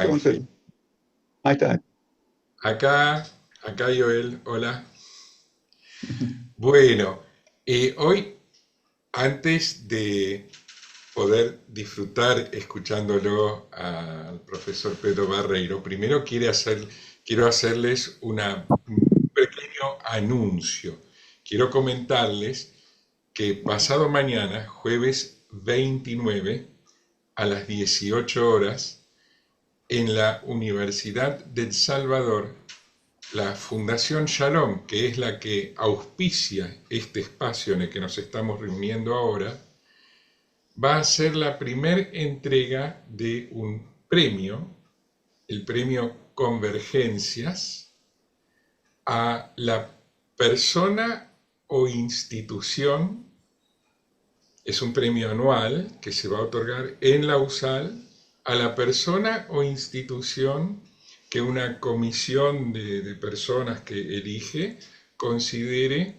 Gonzalo. Ángel. Ahí está. Acá, acá Joel, hola. Bueno, hoy, antes de poder disfrutar escuchándolo al profesor Pedro Barreiro, primero quiero hacerles un pequeño anuncio. Quiero comentarles que pasado mañana, jueves 29, a las 18 horas, en la Universidad del Salvador, la Fundación Shalom, que es la que auspicia este espacio en el que nos estamos reuniendo ahora, va a ser la primera entrega de un premio, el premio Convergencias, a la persona o institución. Es un premio anual que se va a otorgar en la USAL a la persona o institución que una comisión de personas que elige considere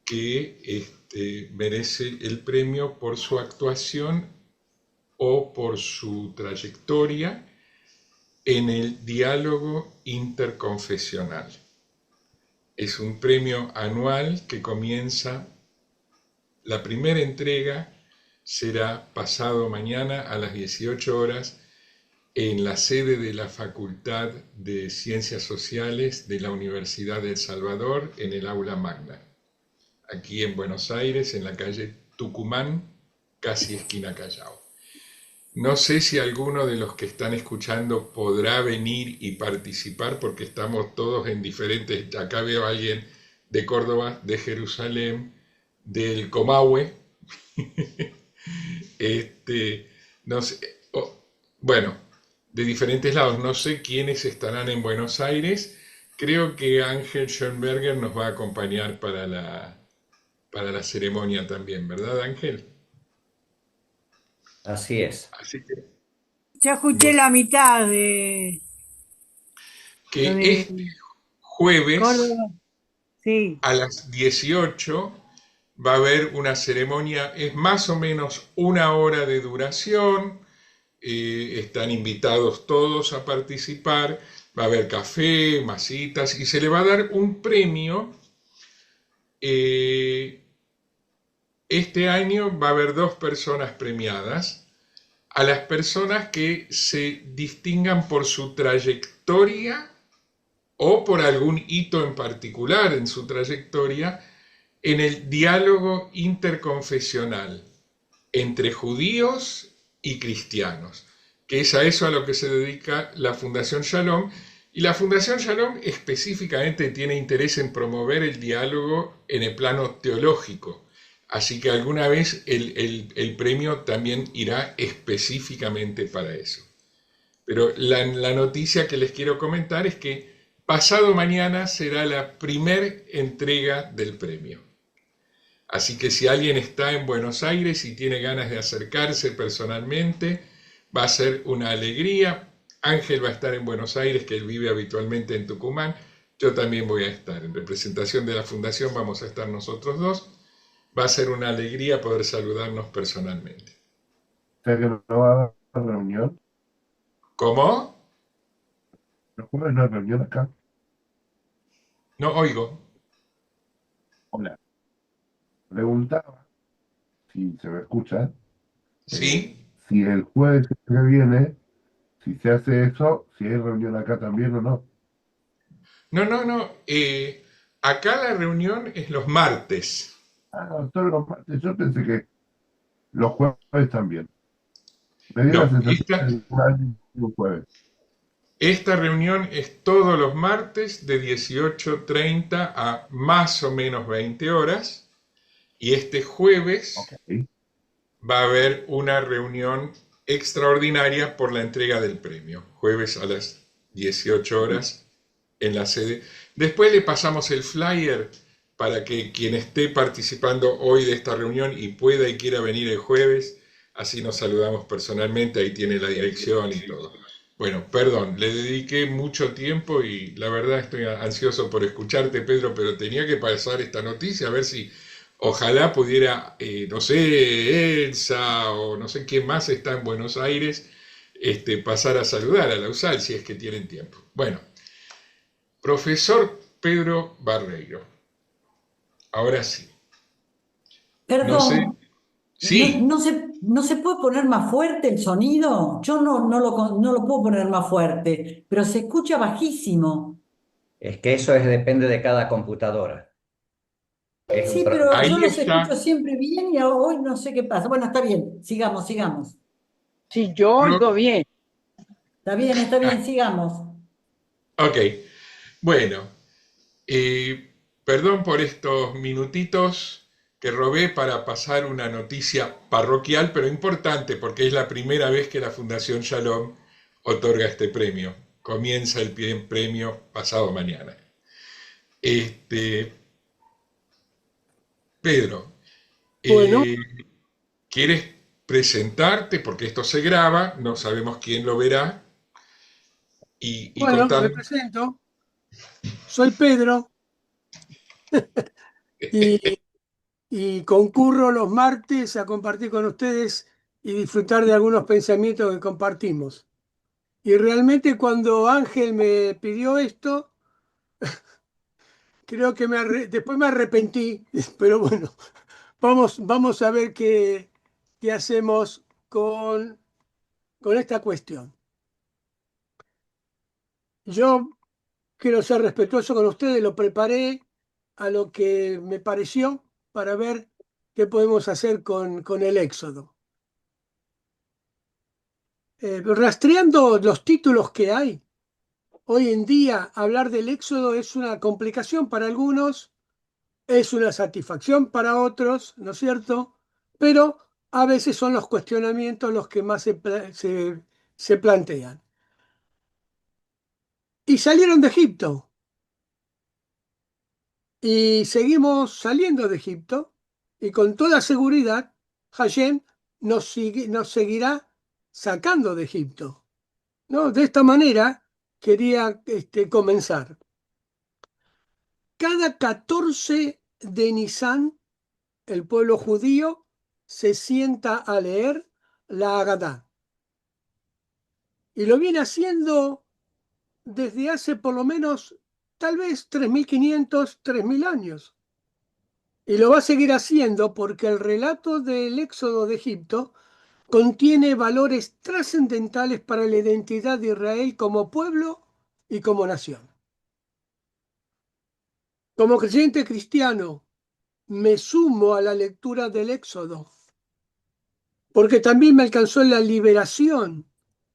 que merece el premio por su actuación o por su trayectoria en el diálogo interconfesional. Es un premio anual que comienza. La primera entrega será pasado mañana a las 18 horas en la sede de la Facultad de Ciencias Sociales de la Universidad de El Salvador, en el aula magna, aquí en Buenos Aires, en la calle Tucumán, casi esquina Callao. No sé si alguno de los que están escuchando podrá venir y participar porque estamos todos en diferentes. Acá veo a alguien de Córdoba, de Jerusalén, del Comahue. este, no sé, bueno, de diferentes lados. No sé quiénes estarán en Buenos Aires. Creo que Ángel Schoenberger nos va a acompañar para la ceremonia también, ¿verdad, Ángel? Así es. Así que, Ya escuché bueno, la mitad de lo que de este jueves Córdoba. Sí, a las 18 va a haber una ceremonia, es más o menos una hora de duración. Están invitados todos a participar, va a haber café, masitas y se le va a dar un premio. eh, este año va a haber dos personas premiadas, a las personas que se distingan por su trayectoria o por algún hito en particular en su trayectoria en el diálogo interconfesional entre judíos y cristianos, que es a eso a lo que se dedica la Fundación Shalom. Y la Fundación Shalom específicamente tiene interés en promover el diálogo en el plano teológico. Así que alguna vez el premio también irá específicamente para eso. Pero la noticia que les quiero comentar es que pasado mañana será la primer entrega del premio. Así que si alguien está en Buenos Aires y tiene ganas de acercarse personalmente, va a ser una alegría. Ángel va a estar en Buenos Aires, que él vive habitualmente en Tucumán. Yo también voy a estar. En representación de la Fundación vamos a estar nosotros dos. Va a ser una alegría poder saludarnos personalmente. Sea que no va a haber reunión. ¿Cómo? El jueves no hay reunión acá. No oigo. Hola. Preguntaba si se me escucha. ¿Sí? Si el jueves que viene, si se hace eso, si hay reunión acá también o no. No, no, no. Acá la reunión es los martes. Ah, no, todos los martes. Yo pensé que los jueves también. Me dio la No, sensación de un año y un jueves. esta reunión es todos los martes de 18:30 a más o menos 20 horas. Y este jueves Ok. va a haber una reunión extraordinaria por la entrega del premio. Jueves a las 18 horas en la sede. Después le pasamos el flyer para que quien esté participando hoy de esta reunión y pueda y quiera venir el jueves, así nos saludamos personalmente, ahí tiene la dirección y todo. Bueno, perdón, le dediqué mucho tiempo y la verdad estoy ansioso por escucharte, Pedro, pero tenía que pasar esta noticia a ver si ojalá pudiera, no sé, Elsa o no sé quién más está en Buenos Aires, pasar a saludar a la USAL si es que tienen tiempo. Bueno, profesor Pedro Barreiro, ahora sí. No sé, Perdón, sí, no se puede poner más fuerte el sonido. Yo no lo puedo poner más fuerte, pero se escucha bajísimo. Es que eso depende de cada computadora. Es un Sí, pro- pero yo ahí los escucho está. siempre bien y hoy no sé qué pasa. Bueno, está bien, sigamos, sigamos. Sí, yo oigo Pro- bien. Está ah, bien, sigamos. ok, bueno, eh, perdón por estos minutitos que robé para pasar una noticia parroquial, pero importante porque es la primera vez que la Fundación Shalom otorga este premio. Comienza el premio pasado mañana. Este, Pedro, Bueno, eh, ¿quieres presentarte? Porque esto se graba, no sabemos quién lo verá, y bueno, me contarnos. presento. Soy Pedro y, y concurro los martes a compartir con ustedes y disfrutar de algunos pensamientos que compartimos. Y realmente cuando Ángel me pidió esto, creo que después me arrepentí, pero bueno, vamos a ver qué hacemos con esta cuestión. Yo quiero ser respetuoso con ustedes, lo preparé a lo que me pareció para ver qué podemos hacer con el Éxodo. Rastreando los títulos que hay, hoy en día hablar del Éxodo es una complicación para algunos, es una satisfacción para otros, ¿no es cierto? Pero a veces son los cuestionamientos los que más se plantean. Y salieron de Egipto y seguimos saliendo de Egipto y con toda seguridad Hashem nos seguirá sacando de Egipto, ¿no? De esta manera quería comenzar. Cada 14 de Nisan, el pueblo judío se sienta a leer la Hagadá. Y lo viene haciendo desde hace por lo menos, tal vez 3.500, 3.000 años. Y lo va a seguir haciendo porque el relato del éxodo de Egipto contiene valores trascendentales para la identidad de Israel como pueblo y como nación. Como creyente cristiano, me sumo a la lectura del éxodo porque también me alcanzó la liberación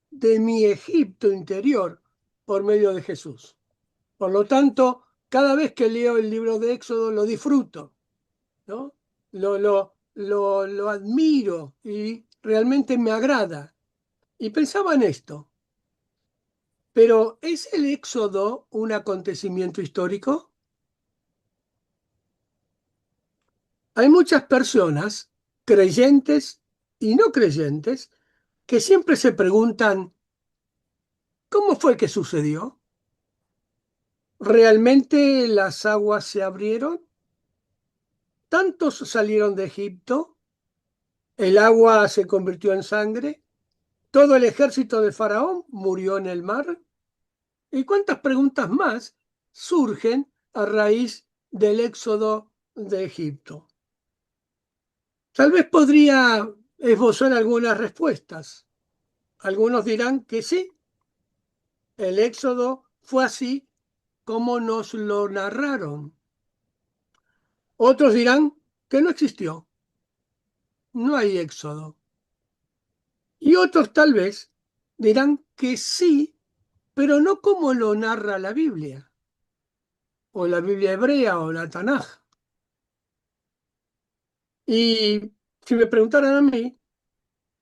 de mi Egipto interior por medio de Jesús. Por lo tanto, cada vez que leo el libro de Éxodo lo disfruto, ¿no? Lo admiro y realmente me agrada. Y pensaba en esto, pero ¿es el Éxodo un acontecimiento histórico? Hay muchas personas, creyentes y no creyentes, que siempre se preguntan, ¿cómo fue que sucedió? ¿Realmente las aguas se abrieron? ¿Tantos salieron de Egipto? ¿El agua se convirtió en sangre? ¿Todo el ejército de Faraón murió en el mar? ¿Y cuántas preguntas más surgen a raíz del éxodo de Egipto? Tal vez podría esbozar algunas respuestas. Algunos dirán que sí, el éxodo fue así como nos lo narraron. Otros dirán que no existió, no hay éxodo. Y otros tal vez dirán que sí, pero no como lo narra la Biblia, o la Biblia hebrea, o la Tanaj. Y si me preguntaran a mí,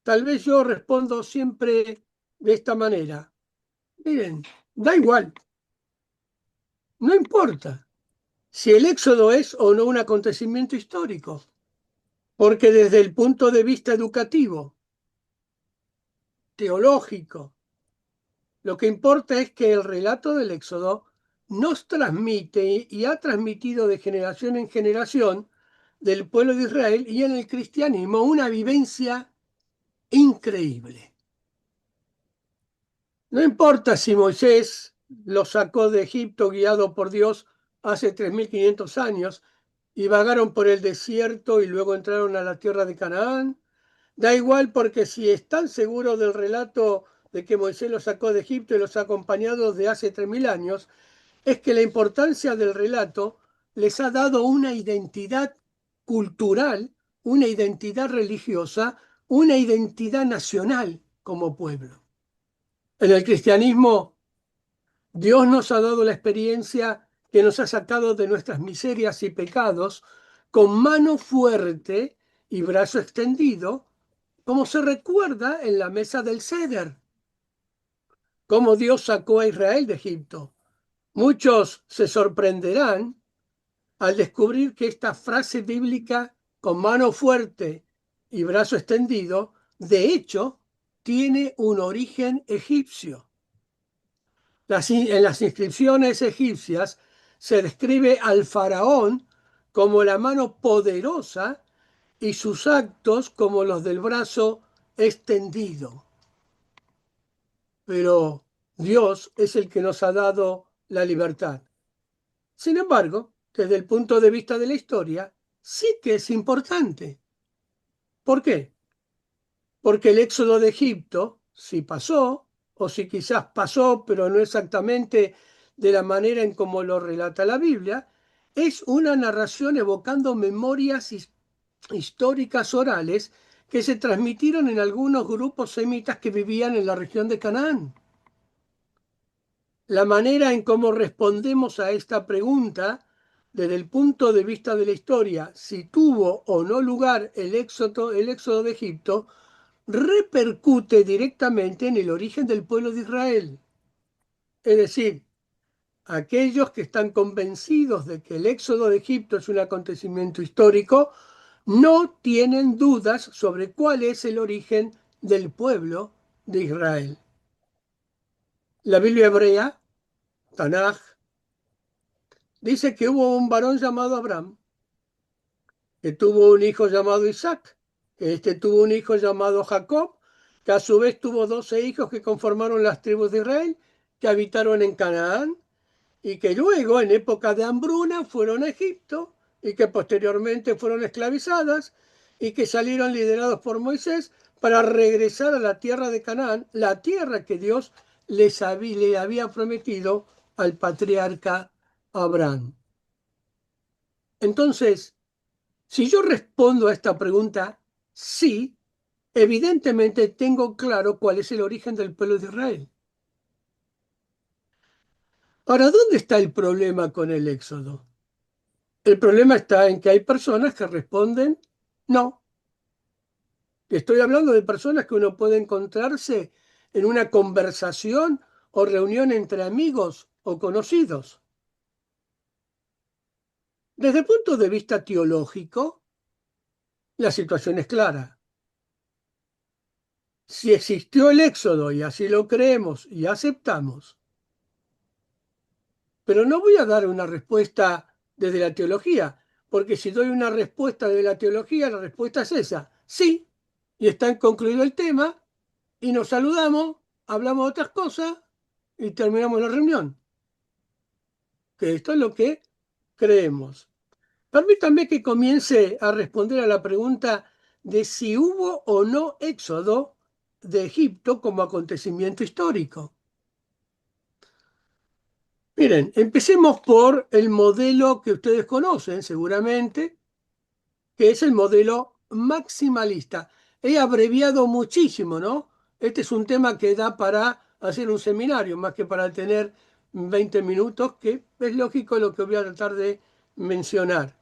tal vez yo respondo siempre de esta manera. Miren, da igual, no importa si el éxodo es o no un acontecimiento histórico, porque desde el punto de vista educativo, teológico, lo que importa es que el relato del éxodo nos transmite y ha transmitido de generación en generación del pueblo de Israel y en el cristianismo una vivencia increíble. No importa si Moisés los sacó de Egipto guiado por Dios hace 3.500 años y vagaron por el desierto y luego entraron a la tierra de Canaán. Da igual porque si están seguros del relato de que Moisés los sacó de Egipto y los ha acompañado de hace 3.000 años, es que la importancia del relato les ha dado una identidad cultural, una identidad religiosa, una identidad nacional como pueblo. En el cristianismo, Dios nos ha dado la experiencia que nos ha sacado de nuestras miserias y pecados con mano fuerte y brazo extendido, como se recuerda en la mesa del Ceder, cómo Dios sacó a Israel de Egipto. Muchos se sorprenderán al descubrir que esta frase bíblica con mano fuerte y brazo extendido, de hecho, tiene un origen egipcio. En las inscripciones egipcias se describe al faraón como la mano poderosa y sus actos como los del brazo extendido. Pero Dios es el que nos ha dado la libertad. Sin embargo, desde el punto de vista de la historia, sí que es importante. ¿Por qué? Porque el éxodo de Egipto, si pasó, o si quizás pasó, pero no exactamente de la manera en como lo relata la Biblia, es una narración evocando memorias históricas orales que se transmitieron en algunos grupos semitas que vivían en la región de Canaán. La manera en cómo respondemos a esta pregunta desde el punto de vista de la historia, si tuvo o no lugar el éxodo de Egipto, repercute directamente en el origen del pueblo de Israel. Es decir, aquellos que están convencidos de que el éxodo de Egipto es un acontecimiento histórico, no tienen dudas sobre cuál es el origen del pueblo de Israel. La Biblia hebrea, Tanaj, dice que hubo un varón llamado Abraham, que tuvo un hijo llamado Isaac, que tuvo un hijo llamado Jacob, que a su vez tuvo 12 hijos que conformaron las tribus de Israel, que habitaron en Canaán, y que luego, en época de hambruna, fueron a Egipto, y que posteriormente fueron esclavizadas, y que salieron liderados por Moisés para regresar a la tierra de Canaán, la tierra que Dios le había prometido al patriarca Abraham. Entonces, si yo respondo a esta pregunta, sí, evidentemente tengo claro cuál es el origen del pueblo de Israel. Ahora, ¿dónde está el problema con el éxodo? El problema está en que hay personas que responden no. Estoy hablando de personas que uno puede encontrarse en una conversación o reunión entre amigos o conocidos. Desde el punto de vista teológico, la situación es clara. Si existió el éxodo y así lo creemos y aceptamos, pero no voy a dar una respuesta desde la teología, porque si doy una respuesta desde la teología, la respuesta es esa, sí, y está concluido el tema, y nos saludamos, hablamos de otras cosas y terminamos la reunión. Que esto es lo que creemos. Permítanme que comience a responder a la pregunta de si hubo o no éxodo de Egipto como acontecimiento histórico. Miren, empecemos por el modelo que ustedes conocen seguramente, que es el modelo maximalista. He abreviado muchísimo, ¿no? Este es un tema que da para hacer un seminario, más que para tener 20 minutos, que es lógico lo que voy a tratar de mencionar.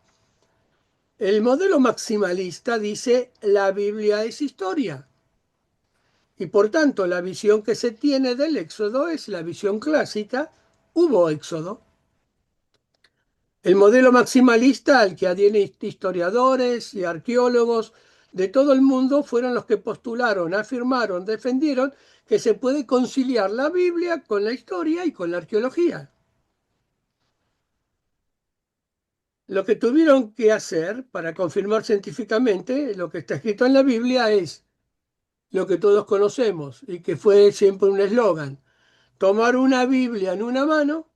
El modelo maximalista dice la Biblia es historia. Y por tanto, la visión que se tiene del éxodo es la visión clásica, hubo éxodo. El modelo maximalista al que adhieren historiadores y arqueólogos de todo el mundo fueron los que postularon, afirmaron, defendieron que se puede conciliar la Biblia con la historia y con la arqueología. Lo que tuvieron que hacer para confirmar científicamente lo que está escrito en la Biblia es lo que todos conocemos y que fue siempre un eslogan. tomar una Biblia en una mano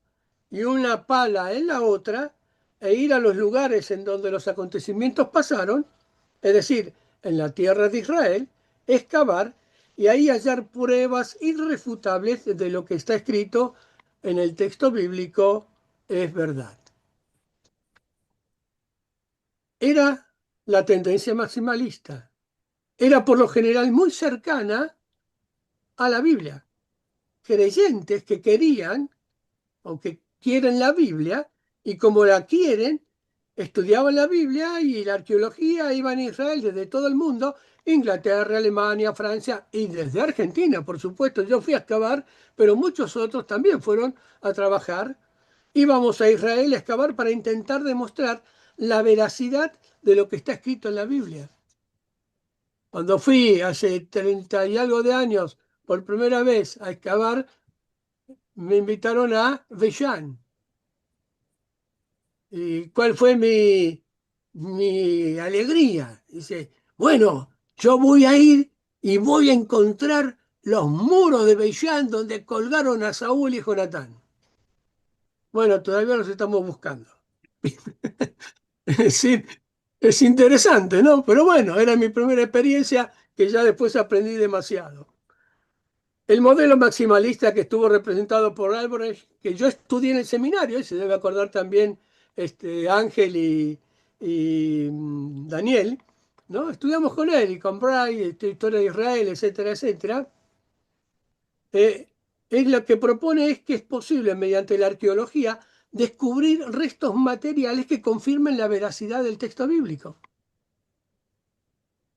y una pala en la otra e ir a los lugares en donde los acontecimientos pasaron, es decir, en la tierra de Israel, excavar y ahí hallar pruebas irrefutables de lo que está escrito en el texto bíblico es verdad. Era la tendencia maximalista. Era por lo general muy cercana a la Biblia. Creyentes que querían, o que quieren la Biblia, y como la quieren, estudiaban la Biblia y la arqueología, iban a Israel desde todo el mundo, Inglaterra, Alemania, Francia y desde Argentina, por supuesto. Yo fui a excavar, pero muchos otros también fueron a trabajar. Íbamos a Israel a excavar para intentar demostrar la veracidad de lo que está escrito en la Biblia. Cuando fui hace 30 y algo de años por primera vez a excavar, me invitaron a Beyán. ¿Y cuál fue mi alegría? Dice, bueno, yo voy a ir y voy a encontrar los muros de Beyán donde colgaron a Saúl y Jonatán. Bueno, todavía los estamos buscando. Es decir, es interesante, ¿no? Pero bueno, era mi primera experiencia que ya después aprendí demasiado. El modelo maximalista que estuvo representado por Albrecht, que yo estudié en el seminario, y se debe acordar también Ángel y Daniel, ¿no? Estudiamos con él y con Bray, historia de Israel, etcétera, etcétera. Es lo que propone es que es posible, mediante la arqueología, descubrir restos materiales que confirmen la veracidad del texto bíblico.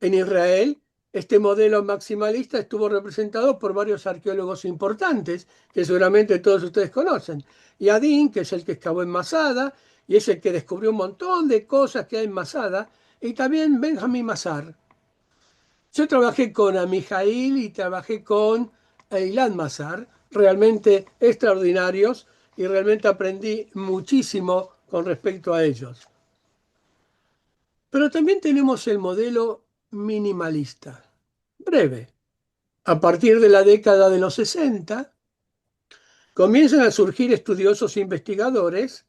En Israel, este modelo maximalista estuvo representado por varios arqueólogos importantes, que seguramente todos ustedes conocen. Yadin, que es el que excavó en Masada, y es el que descubrió un montón de cosas que hay en Masada, y también Benjamin Mazar. Yo trabajé con Amijail y trabajé con Eilan Mazar, realmente extraordinarios, y realmente aprendí muchísimo con respecto a ellos. Pero también tenemos el modelo minimalista. Breve. A partir de la década de los 60, comienzan a surgir estudiosos e investigadores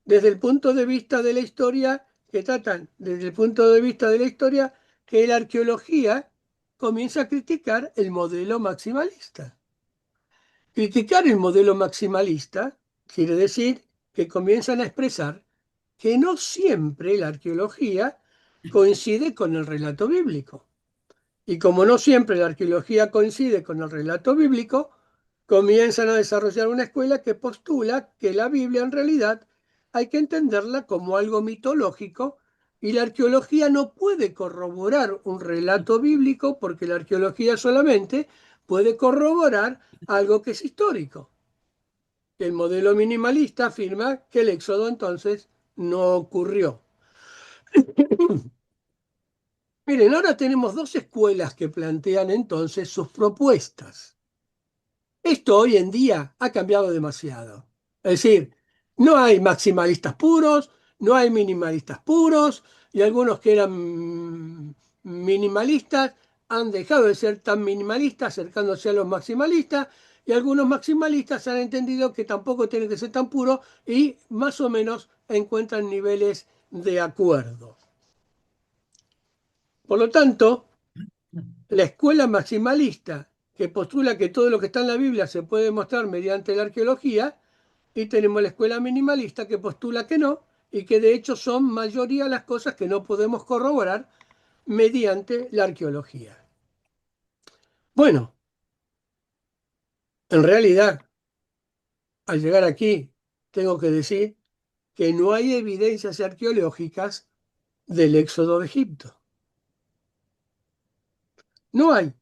desde el punto de vista de la historia que tratan, desde el punto de vista de la historia, que la arqueología comienza a criticar el modelo maximalista. Criticar el modelo maximalista quiere decir que comienzan a expresar que no siempre la arqueología coincide con el relato bíblico. Y como no siempre la arqueología coincide con el relato bíblico, comienzan a desarrollar una escuela que postula que la Biblia en realidad hay que entenderla como algo mitológico y la arqueología no puede corroborar un relato bíblico porque la arqueología solamente puede corroborar algo que es histórico. El modelo minimalista afirma que el éxodo entonces no ocurrió. Miren, ahora tenemos dos escuelas que plantean entonces sus propuestas. Esto hoy en día ha cambiado demasiado. Es decir, no hay maximalistas puros, no hay minimalistas puros, y algunos que eran minimalistas han dejado de ser tan minimalistas, acercándose a los maximalistas, y algunos maximalistas han entendido que tampoco tienen que ser tan puros y más o menos encuentran niveles de acuerdo. Por lo tanto, la escuela maximalista que postula que todo lo que está en la Biblia se puede demostrar mediante la arqueología, y tenemos la escuela minimalista que postula que no, y que de hecho son mayoría las cosas que no podemos corroborar mediante la arqueología. Bueno, en realidad, al llegar aquí, tengo que decir que no hay evidencias arqueológicas del éxodo de Egipto. No hay.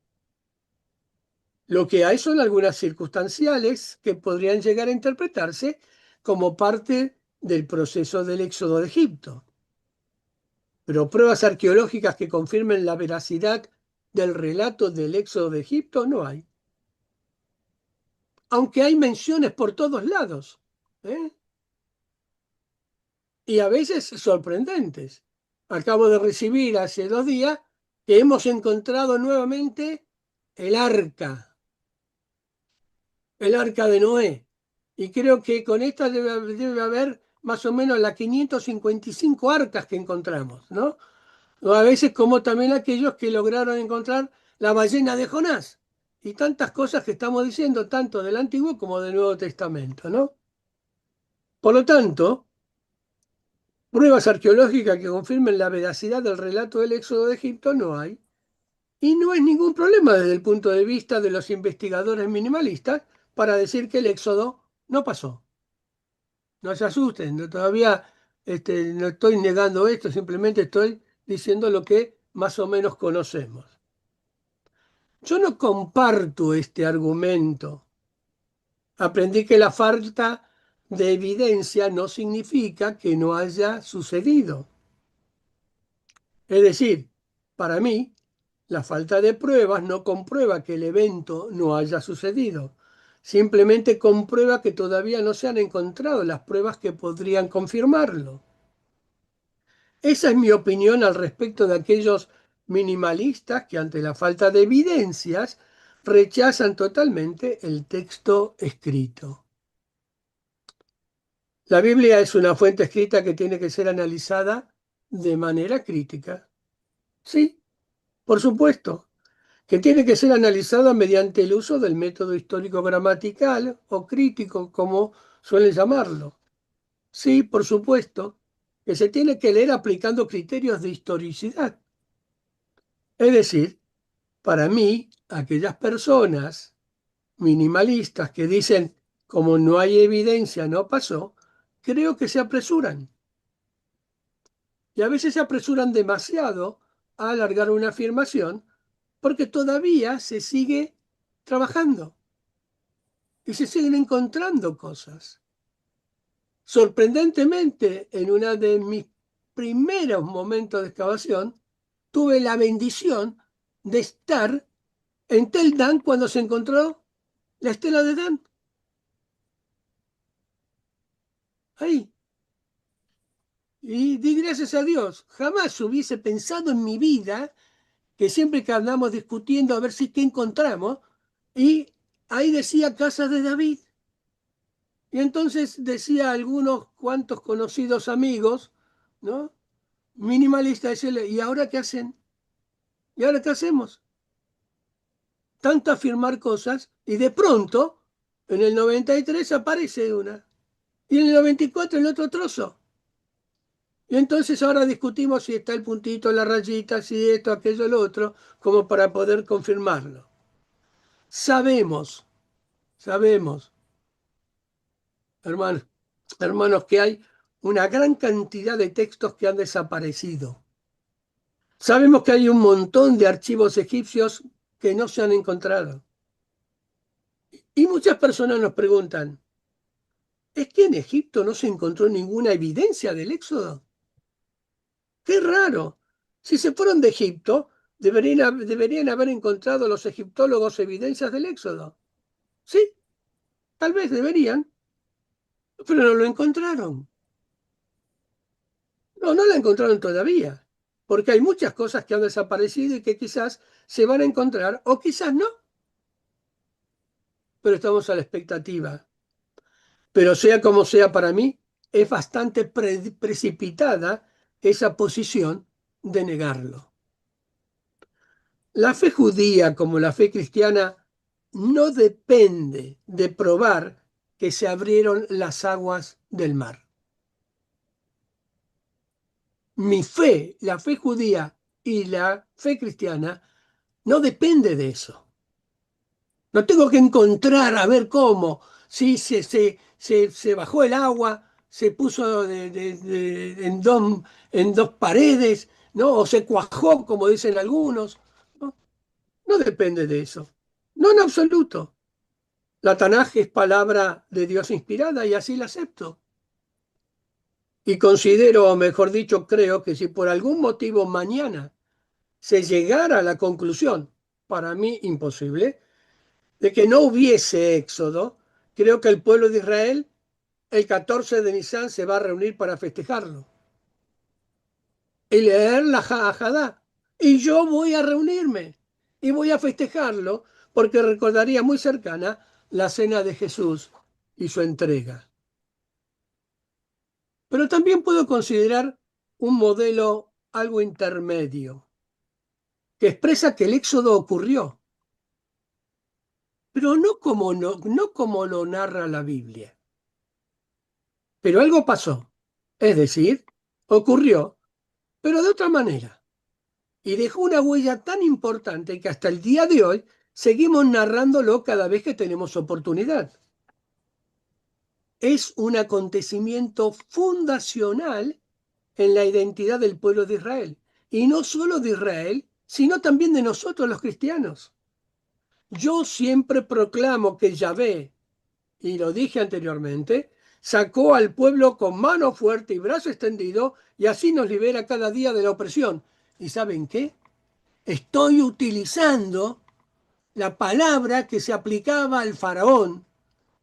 Lo que hay son algunas circunstanciales que podrían llegar a interpretarse como parte del proceso del éxodo de Egipto. Pero pruebas arqueológicas que confirmen la veracidad del relato del éxodo de Egipto no hay. Aunque hay menciones por todos lados, ¿eh? Y a veces sorprendentes. Acabo de recibir hace 2 días que hemos encontrado nuevamente el arca. el arca de Noé. Y creo que con esta debe haber más o menos las 555 arcas que encontramos, ¿no? O a veces como también aquellos que lograron encontrar la ballena de Jonás. Y tantas cosas que estamos diciendo, tanto del Antiguo como del Nuevo Testamento, ¿no? Por lo tanto, pruebas arqueológicas que confirmen la veracidad del relato del éxodo de Egipto no hay. Y no es ningún problema desde el punto de vista de los investigadores minimalistas para decir que el éxodo no pasó. No se asusten, todavía no estoy negando esto, simplemente estoy diciendo lo que más o menos conocemos. Yo no comparto este argumento. Aprendí que la falta de evidencia no significa que no haya sucedido. Es decir, para mí, la falta de pruebas no comprueba que el evento no haya sucedido. Simplemente comprueba que todavía no se han encontrado las pruebas que podrían confirmarlo. Esa es mi opinión al respecto de aquellos minimalistas que ante la falta de evidencias rechazan totalmente el texto escrito. La Biblia es una fuente escrita que tiene que ser analizada de manera crítica. Sí, por supuesto, que tiene que ser analizada mediante el uso del método histórico-gramatical o crítico, como suelen llamarlo. Sí, por supuesto, que se tiene que leer aplicando criterios de historicidad. Es decir, para mí, aquellas personas minimalistas que dicen, como no hay evidencia, no pasó, creo que se apresuran. Y a veces se apresuran demasiado a alargar una afirmación porque todavía se sigue trabajando y se siguen encontrando cosas. Sorprendentemente, en uno de mis primeros momentos de excavación, tuve la bendición de estar en Tel Dan cuando se encontró la estela de Dan. Ahí. Y di gracias a Dios. Jamás hubiese pensado en mi vida que siempre que andamos discutiendo a ver si qué encontramos, y ahí decía Casa de David. Y entonces decía a algunos cuantos conocidos amigos, ¿no? Minimalistas, decirle, ¿y ahora qué hacen? ¿Y ahora qué hacemos? Tanto afirmar cosas y de pronto, en el 93 aparece una. Y en el 94 el otro trozo. Y entonces ahora discutimos si está el puntito, la rayita, si esto, aquello, lo otro, como para poder confirmarlo. Sabemos, hermanos, hermanos, que hay una gran cantidad de textos que han desaparecido. Sabemos que hay un montón de archivos egipcios que no se han encontrado. Y muchas personas nos preguntan, ¿es que en Egipto no se encontró ninguna evidencia del éxodo? ¡Qué raro! Si se fueron de Egipto, deberían haber encontrado los egiptólogos evidencias del éxodo. Sí, tal vez deberían, pero no lo encontraron. No, no lo encontraron todavía, porque hay muchas cosas que han desaparecido y que quizás se van a encontrar o quizás no, pero estamos a la expectativa. Pero sea como sea para mí, es bastante precipitada esa posición de negarlo. La fe judía como la fe cristiana no depende de probar que se abrieron las aguas del mar. Mi fe, la fe judía y la fe cristiana, no depende de eso. No tengo que encontrar a ver cómo, si se bajó el agua, se puso en dos paredes, ¿no? O se cuajó, como dicen algunos. No, no depende de eso. No en absoluto. La Tanaj es palabra de Dios inspirada y así la acepto. Y considero, o mejor dicho, creo que si por algún motivo mañana se llegara a la conclusión, para mí imposible, de que no hubiese éxodo, creo que el pueblo de Israel el 14 de Nisan se va a reunir para festejarlo y leer la Haggadah. Y yo voy a reunirme y voy a festejarlo porque recordaría muy cercana la cena de Jesús y su entrega. Pero también puedo considerar un modelo algo intermedio, que expresa que el éxodo ocurrió, pero no como lo narra la Biblia. Pero algo pasó, es decir, ocurrió, pero de otra manera. Y dejó una huella tan importante que hasta el día de hoy seguimos narrándolo cada vez que tenemos oportunidad. Es un acontecimiento fundacional en la identidad del pueblo de Israel. Y no solo de Israel, sino también de nosotros los cristianos. Yo siempre proclamo que Yahvé, y lo dije anteriormente, sacó al pueblo con mano fuerte y brazo extendido, y así nos libera cada día de la opresión. ¿Y saben qué? Estoy utilizando la palabra que se aplicaba al faraón,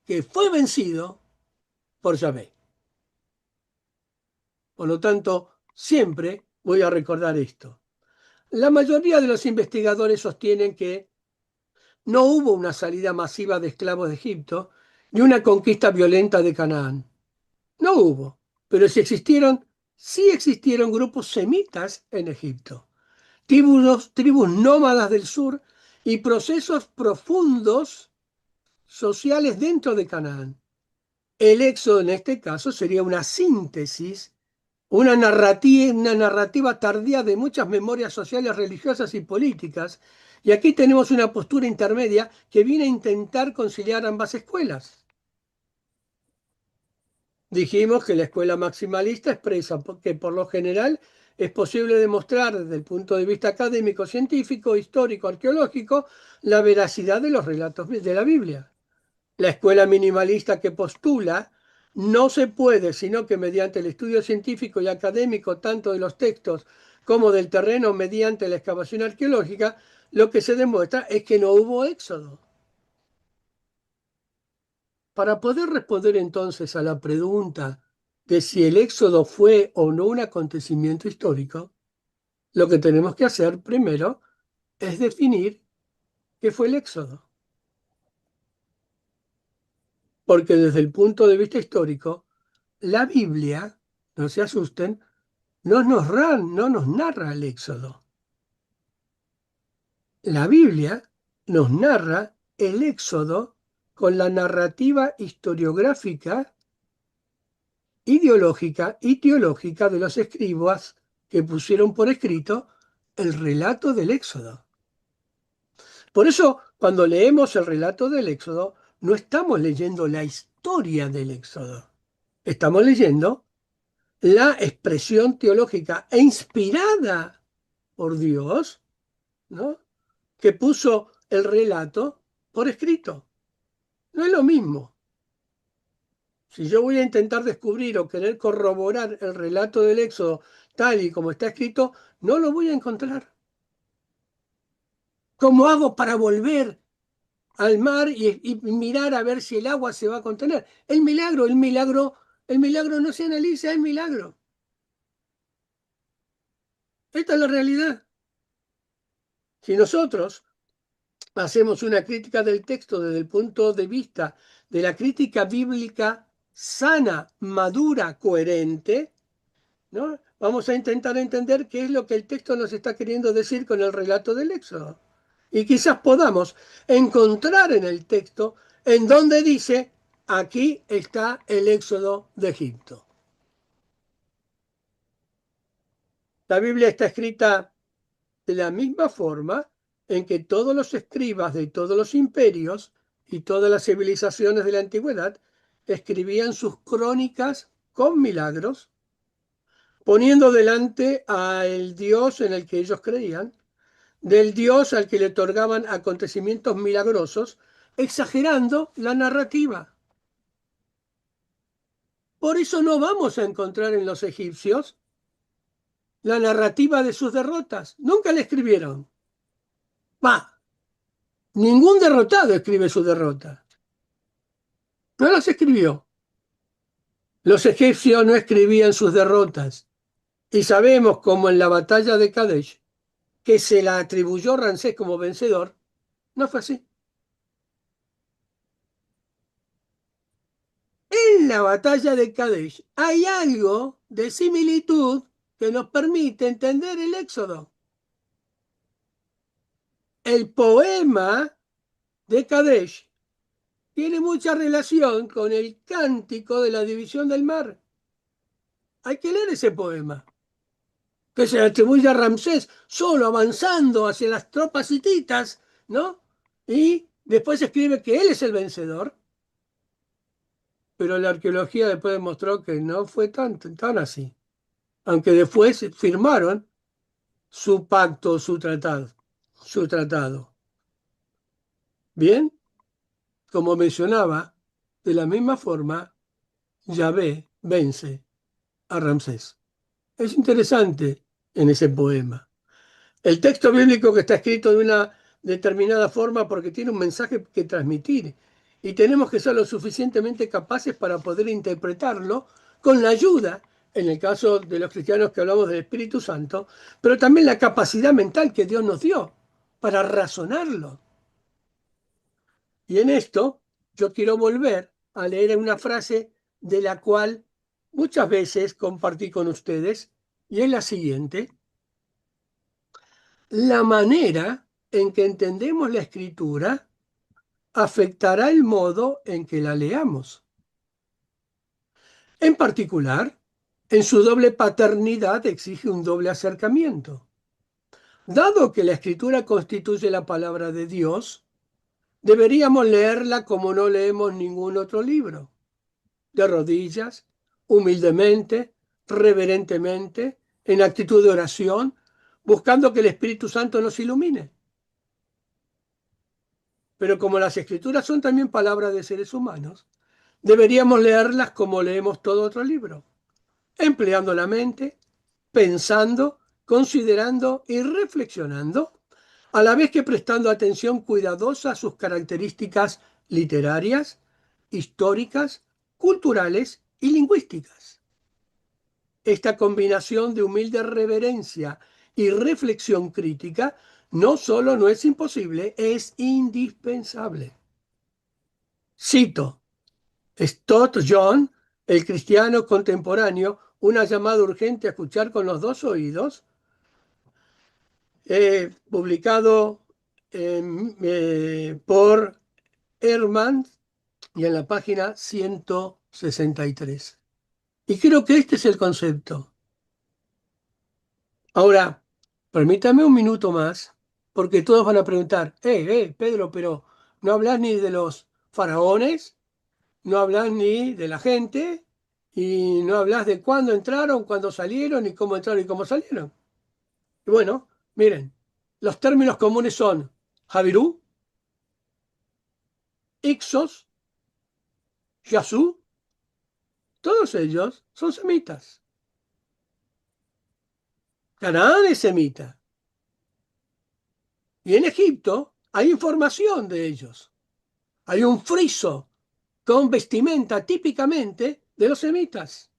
que fue vencido por Yahvé. Por lo tanto, siempre voy a recordar esto. La mayoría de los investigadores sostienen que no hubo una salida masiva de esclavos de Egipto ni una conquista violenta de Canaán. No hubo, pero sí existieron grupos semitas en Egipto, tribus nómadas del sur y procesos profundos sociales dentro de Canaán. El éxodo en este caso sería una síntesis, una narrativa tardía de muchas memorias sociales, religiosas y políticas, y aquí tenemos una postura intermedia que viene a intentar conciliar ambas escuelas. Dijimos que la escuela maximalista expresa que por lo general es posible demostrar desde el punto de vista académico, científico, histórico, arqueológico, la veracidad de los relatos de la Biblia. La escuela minimalista que postula no se puede, sino que mediante el estudio científico y académico tanto de los textos como del terreno mediante la excavación arqueológica, lo que se demuestra es que no hubo éxodo. Para poder responder entonces a la pregunta de si el éxodo fue o no un acontecimiento histórico, lo que tenemos que hacer primero es definir qué fue el éxodo. Porque desde el punto de vista histórico, la Biblia, no se asusten, no nos narra el éxodo. La Biblia nos narra el éxodo con la narrativa historiográfica, ideológica y teológica de los escribas que pusieron por escrito el relato del éxodo. Por eso, cuando leemos el relato del éxodo, no estamos leyendo la historia del éxodo. Estamos leyendo la expresión teológica e inspirada por Dios, ¿no?, que puso el relato por escrito. No es lo mismo. Si yo voy a intentar descubrir o querer corroborar el relato del Éxodo tal y como está escrito, no lo voy a encontrar. ¿Cómo hago para volver al mar y mirar a ver si el agua se va a contener? El milagro no se analiza, es milagro. Esta es la realidad. Si nosotros hacemos una crítica del texto desde el punto de vista de la crítica bíblica sana, madura, coherente, ¿no?, vamos a intentar entender qué es lo que el texto nos está queriendo decir con el relato del Éxodo. Y quizás podamos encontrar en el texto en donde dice, aquí está el Éxodo de Egipto. La Biblia está escrita de la misma forma en que todos los escribas de todos los imperios y todas las civilizaciones de la antigüedad escribían sus crónicas con milagros, poniendo delante al Dios en el que ellos creían, del Dios al que le otorgaban acontecimientos milagrosos, exagerando la narrativa. Por eso no vamos a encontrar en los egipcios la narrativa de sus derrotas. Nunca la escribieron. Ningún derrotado escribe su derrota. No las escribió. Los egipcios no escribían sus derrotas. Y sabemos, como en la batalla de Kadesh, que se la atribuyó Ramsés como vencedor, no fue así. la batalla de Kadesh hay algo de similitud que nos permite entender el Éxodo. El poema de Kadesh tiene mucha relación con el cántico de la división del mar. Hay que leer ese poema, que se le atribuye a Ramsés, solo avanzando hacia las tropas hititas, ¿no? Y después escribe que él es el vencedor. Pero la arqueología después demostró que no fue tan así. Aunque después firmaron su pacto, su tratado. Bien, como mencionaba, de la misma forma, Yahvé vence a Ramsés. Es interesante en ese poema. El texto bíblico que está escrito de una determinada forma porque tiene un mensaje que transmitir y tenemos que ser lo suficientemente capaces para poder interpretarlo con la ayuda, en el caso de los cristianos que hablamos del Espíritu Santo, pero también la capacidad mental que Dios nos dio para razonarlo. Y en esto yo quiero volver a leer una frase de la cual muchas veces compartí con ustedes y es la siguiente. La manera en que entendemos la escritura afectará el modo en que la leamos. En particular, en su doble paternidad exige un doble acercamiento. Dado que la escritura constituye la palabra de Dios, deberíamos leerla como no leemos ningún otro libro, de rodillas, humildemente, reverentemente, en actitud de oración, buscando que el Espíritu Santo nos ilumine. Pero como las escrituras son también palabras de seres humanos, deberíamos leerlas como leemos todo otro libro, empleando la mente, pensando, considerando y reflexionando, a la vez que prestando atención cuidadosa a sus características literarias, históricas, culturales y lingüísticas. Esta combinación de humilde reverencia y reflexión crítica no solo no es imposible, es indispensable. Cito, Stott John, el cristiano contemporáneo, una llamada urgente a escuchar con los dos oídos, publicado por Ehrman y en la página 163. Y creo que este es el concepto. Ahora, permítame un minuto más, porque todos van a preguntar, Pedro, pero no hablas ni de los faraones, no hablas ni de la gente, y no hablas de cuándo entraron, cuándo salieron, y cómo entraron y cómo salieron. Y bueno, miren, los términos comunes son Javirú, Ixos, Yazú, todos ellos son semitas. Canaán es semita. Y en Egipto hay información de ellos. Hay un friso con vestimenta típicamente de los semitas.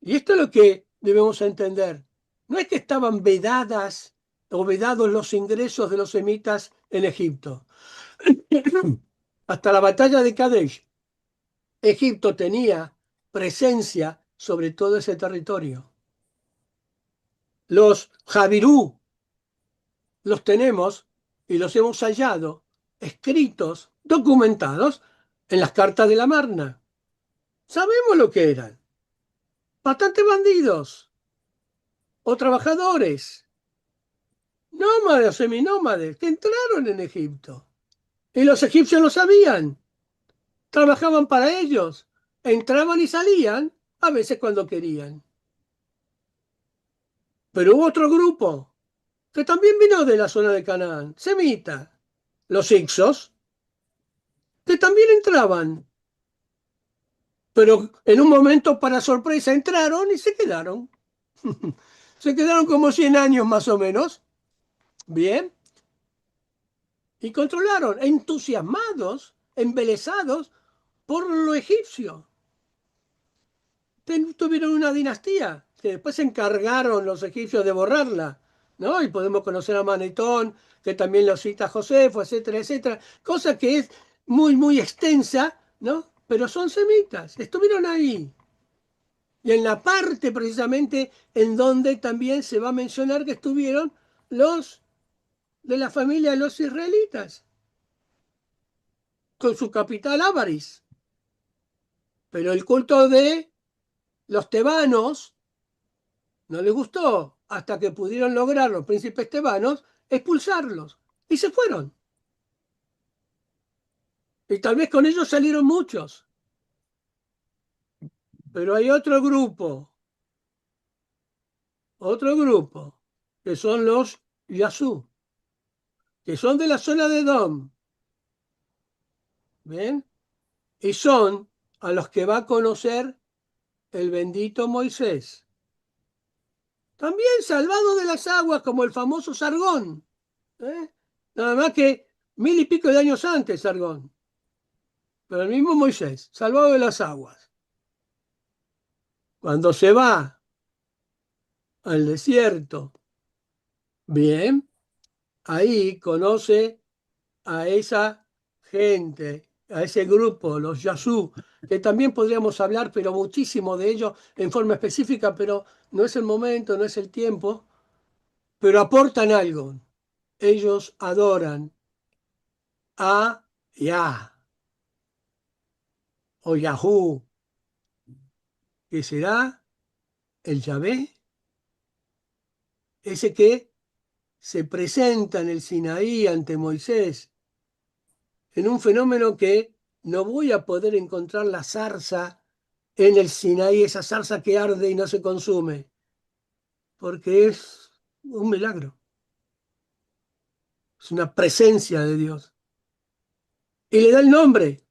Y esto es lo que debemos entender. No es que estaban vedadas o vedados los ingresos de los semitas en Egipto. Hasta la batalla de Kadesh, Egipto tenía presencia sobre todo ese territorio. Los Javirú los tenemos y los hemos hallado escritos, documentados en las cartas de la Marna. Sabemos lo que eran. Bastantes bandidos o trabajadores, nómades o seminómades, que entraron en Egipto. Y los egipcios lo sabían. Trabajaban para ellos. Entraban y salían, a veces cuando querían. Pero hubo otro grupo que también vino de la zona de Canaán, semita, los Ixos, que también entraban. Pero en un momento, para sorpresa, entraron y se quedaron. Se quedaron como 100 años más o menos. Bien. Y controlaron, entusiasmados, embelesados por lo egipcio. Tuvieron una dinastía que después se encargaron los egipcios de borrarla, ¿no? Y podemos conocer a Manetón, que también lo cita Josefo, etcétera, etcétera. Cosa que es muy, muy extensa, ¿no? pero son semitas, estuvieron ahí. Y en la parte precisamente en donde también se va a mencionar que estuvieron los de la familia de los israelitas, con su capital Ávaris. Pero el culto de los tebanos no les gustó hasta que pudieron lograr los príncipes tebanos expulsarlos. Y se fueron. Y tal vez con ellos salieron muchos. Pero hay otro grupo, que son los Yazú, que son de la zona de Edom. ¿Ven? Y son a los que va a conocer el bendito Moisés. También salvado de las aguas, como el famoso Sargón. ¿Eh? Nada más que 1000 y pico de años antes, Sargón. Pero el mismo Moisés, salvado de las aguas. Cuando se va al desierto, bien, ahí conoce a esa gente, a ese grupo, los Yazú, que también podríamos hablar, pero muchísimo de ellos en forma específica, pero no es el momento, no es el tiempo, pero aportan algo. Ellos adoran a Yah o Yahú, que será el Yahvé, ese que se presenta en el Sinaí ante Moisés, en un fenómeno que no voy a poder encontrar la zarza en el Sinaí, esa zarza que arde y no se consume, porque es un milagro, es una presencia de Dios. Y le da el nombre,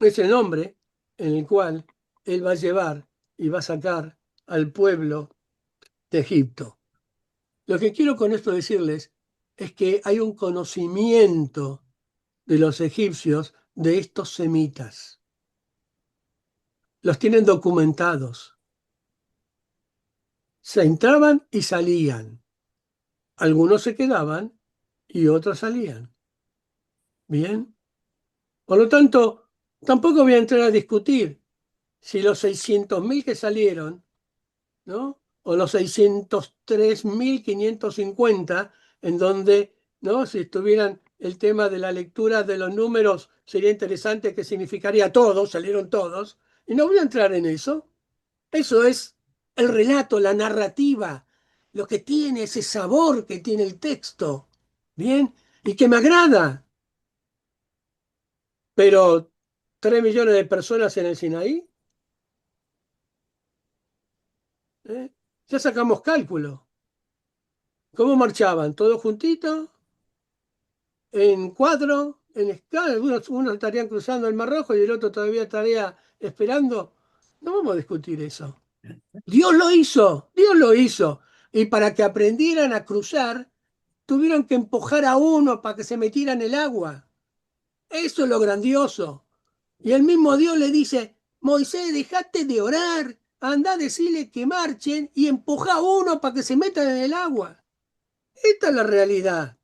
es el nombre en el cual Él va a llevar y va a sacar al pueblo de Egipto. Lo que quiero con esto decirles es que hay un conocimiento de los egipcios de estos semitas. Los tienen documentados. Se entraban y salían. Algunos se quedaban y otros salían. Bien. Por lo tanto, tampoco voy a entrar a discutir si los 600.000 que salieron, ¿no? O los 603.550, en donde, ¿no? Si estuvieran el tema de la lectura de los números, sería interesante que significaría todos, salieron todos, y no voy a entrar en eso. Eso es el relato, la narrativa, lo que tiene ese sabor que tiene el texto, ¿bien? Y que me agrada. Pero 3 millones de personas en el Sinaí, ¿eh? Ya sacamos cálculo. ¿Cómo marchaban? ¿Todos juntitos? ¿En cuadro? ¿En escala? Unos estarían cruzando el Mar Rojo y el otro todavía estaría esperando. No vamos a discutir eso. Dios lo hizo, Dios lo hizo. Y para que aprendieran a cruzar, tuvieron que empujar a uno para que se metiera en el agua. Eso es lo grandioso. Y el mismo Dios le dice, Moisés, dejate de orar, anda a decirle que marchen y empuja a uno para que se metan en el agua. Esta es la realidad.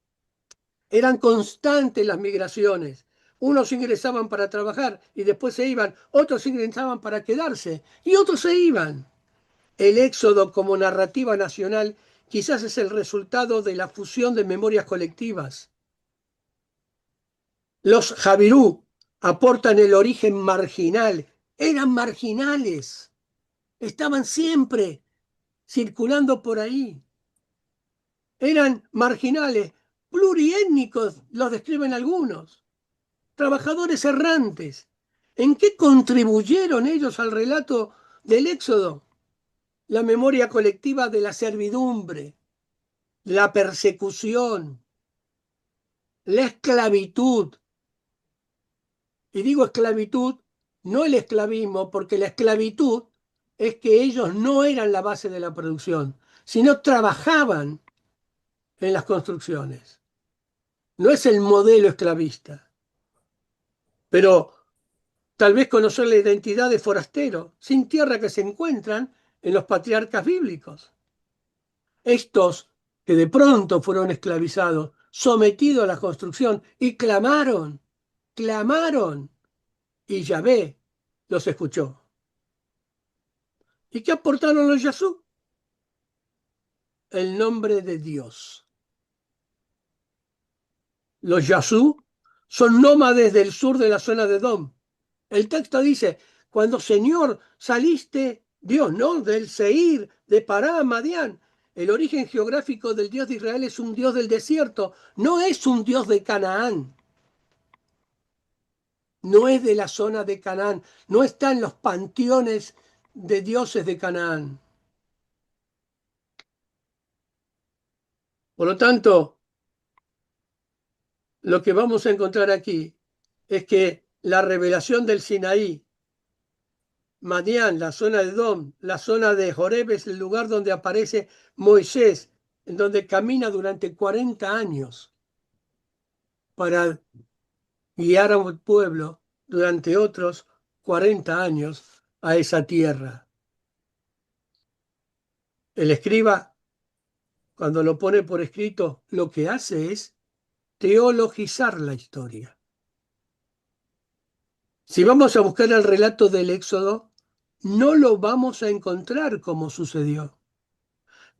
Eran constantes las migraciones. Unos ingresaban para trabajar y después se iban, otros ingresaban para quedarse y otros se iban. El éxodo como narrativa nacional quizás es el resultado de la fusión de memorias colectivas. Los Javirú aportan el origen marginal. Eran marginales. Estaban siempre circulando por ahí. Eran marginales, pluriétnicos, los describen algunos. Trabajadores errantes. ¿En qué contribuyeron ellos al relato del Éxodo? La memoria colectiva de la servidumbre, la persecución, la esclavitud. Y digo esclavitud, no el esclavismo, porque la esclavitud es que ellos no eran la base de la producción, sino trabajaban en las construcciones. No es el modelo esclavista, pero tal vez conocer la identidad de forastero, sin tierra que se encuentran en los patriarcas bíblicos. Estos que de pronto fueron esclavizados, sometidos a la construcción y clamaron, clamaron. y Yahvé los escuchó. ¿Y qué aportaron los Yazú? El nombre de Dios. Los Yazú son nómades del sur de la zona de Edom. El texto dice, cuando Señor saliste, Dios, ¿no? Del Seir, de Pará, Madián. El origen geográfico del Dios de Israel es un Dios del desierto, no es un Dios de Canaán. No es de la zona de Canaán, no está en los panteones de dioses de Canaán. Por lo tanto, lo que vamos a encontrar aquí es que la revelación del Sinaí, Madián, la zona de Edom, la zona de Joreb es el lugar donde aparece Moisés, en donde camina durante 40 años para guiar a un pueblo durante otros 40 años a esa tierra. El escriba, cuando lo pone por escrito, lo que hace es teologizar la historia. Si vamos a buscar el relato del Éxodo, no lo vamos a encontrar como sucedió.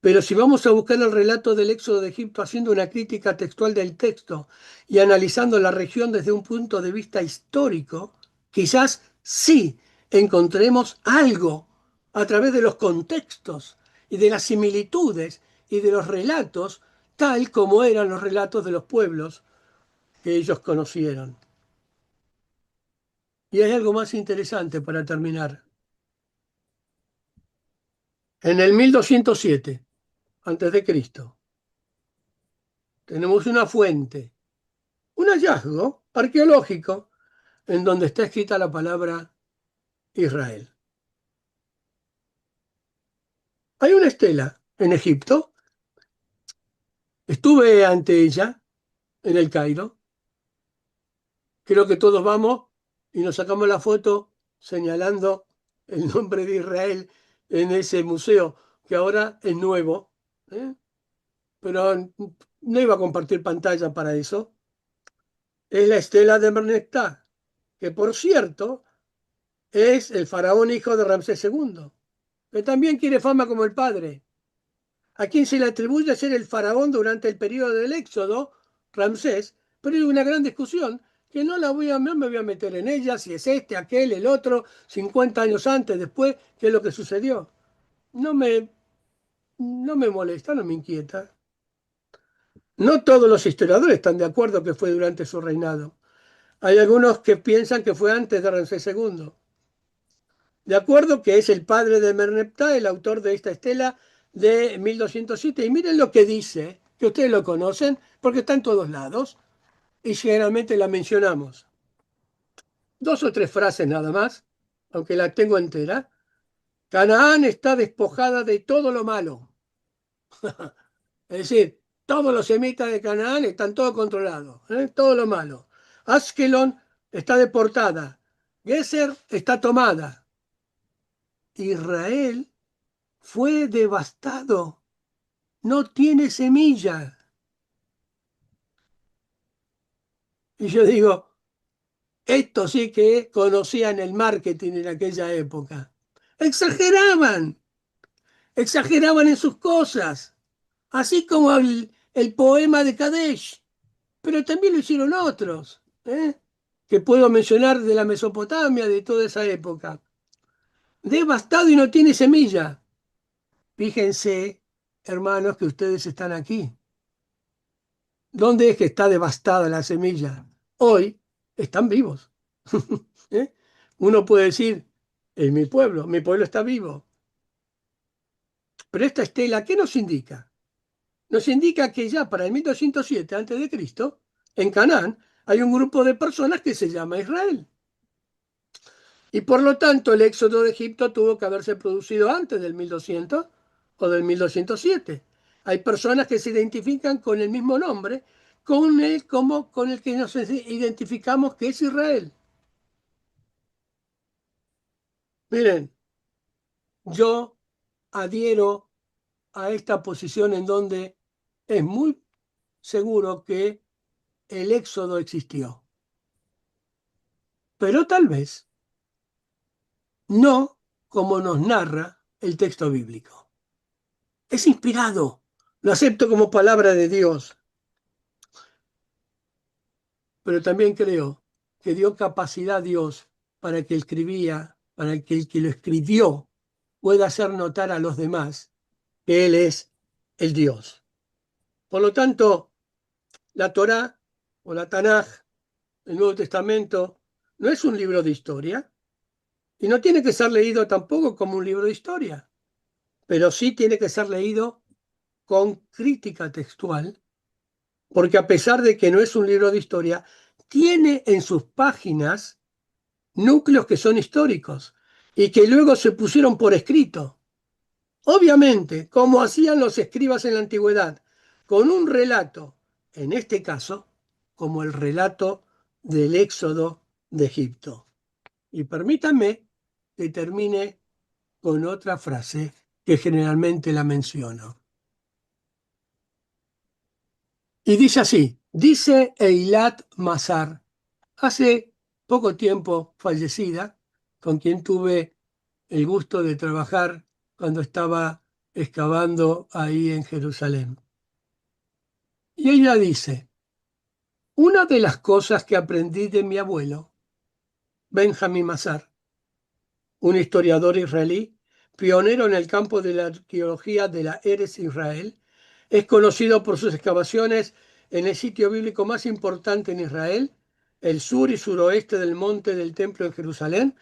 Pero si vamos a buscar el relato del Éxodo de Egipto haciendo una crítica textual del texto y analizando la región desde un punto de vista histórico, quizás sí encontremos algo a través de los contextos y de las similitudes y de los relatos, tal como eran los relatos de los pueblos que ellos conocieron. Y hay algo más interesante para terminar. En el 1207 antes de Cristo, tenemos una fuente, un hallazgo arqueológico en donde está escrita la palabra Israel. Hay una estela en Egipto. Estuve ante ella en el Cairo. Creo que todos vamos y nos sacamos la foto señalando el nombre de Israel en ese museo, que ahora es nuevo, ¿eh? Pero no iba a compartir pantalla para eso. Es la estela de Merneptah, que por cierto es el faraón hijo de Ramsés II, que también quiere fama como el padre, a quien se le atribuye ser el faraón durante el periodo del Éxodo, Ramsés, pero hay una gran discusión que no me voy a meter en ella, si es este, aquel, el otro, 50 años antes, después, qué es lo que sucedió. No me molesta, no me inquieta. No todos los historiadores están de acuerdo que fue durante su reinado. Hay algunos que piensan que fue antes de Ramsés II. De acuerdo que es el padre de Merneptah, el autor de esta estela de 1207. Y miren lo que dice, que ustedes lo conocen, porque está en todos lados, y generalmente la mencionamos. 2 o 3 frases nada más, aunque la tengo entera. Canaán está despojada de todo lo malo. Es decir, todos los semitas de Canaán están todos controlados, todo lo malo. Askelon está deportada. Geser está tomada. Israel fue devastado. No tiene semilla. Y yo digo, esto sí que conocían el marketing en aquella época. Exageraban en sus cosas, así como el poema de Kadesh, pero también lo hicieron otros, que puedo mencionar de la Mesopotamia, de toda esa época. Devastado y no tiene semilla. Fíjense, hermanos, que ustedes están aquí. ¿Dónde es que está devastada la semilla? Hoy están vivos. ¿Eh? Uno puede decir, en mi pueblo está vivo. Pero esta estela, ¿qué nos indica? Nos indica que ya para el 1207 a.C., en Canaán, hay un grupo de personas que se llama Israel. Y por lo tanto, el éxodo de Egipto tuvo que haberse producido antes del 1200 o del 1207. Hay personas que se identifican con el mismo nombre, con el que nos identificamos que es Israel. Miren, yo adhiero a esta posición en donde es muy seguro que el éxodo existió. pero tal vez no como nos narra el texto bíblico. Es inspirado, lo acepto como palabra de Dios, pero también creo que dio capacidad a Dios para que para que el que lo escribió pueda hacer notar a los demás que Él es el Dios. Por lo tanto, la Torá o la Tanaj, el Nuevo Testamento, no es un libro de historia y no tiene que ser leído tampoco como un libro de historia, pero sí tiene que ser leído con crítica textual, porque a pesar de que no es un libro de historia, tiene en sus páginas núcleos que son históricos y que luego se pusieron por escrito. Obviamente, como hacían los escribas en la antigüedad, con un relato, en este caso, como el relato del éxodo de Egipto. Y permítanme que termine con otra frase que generalmente la menciono. Y dice así, dice Eilat Mazar, hace poco tiempo fallecida, con quien tuve el gusto de trabajar cuando estaba excavando ahí en Jerusalén. Y ella dice, una de las cosas que aprendí de mi abuelo, Benjamin Mazar, un historiador israelí, pionero en el campo de la arqueología de la Eretz Israel, es conocido por sus excavaciones en el sitio bíblico más importante en Israel, el sur y suroeste del monte del Templo en Jerusalén.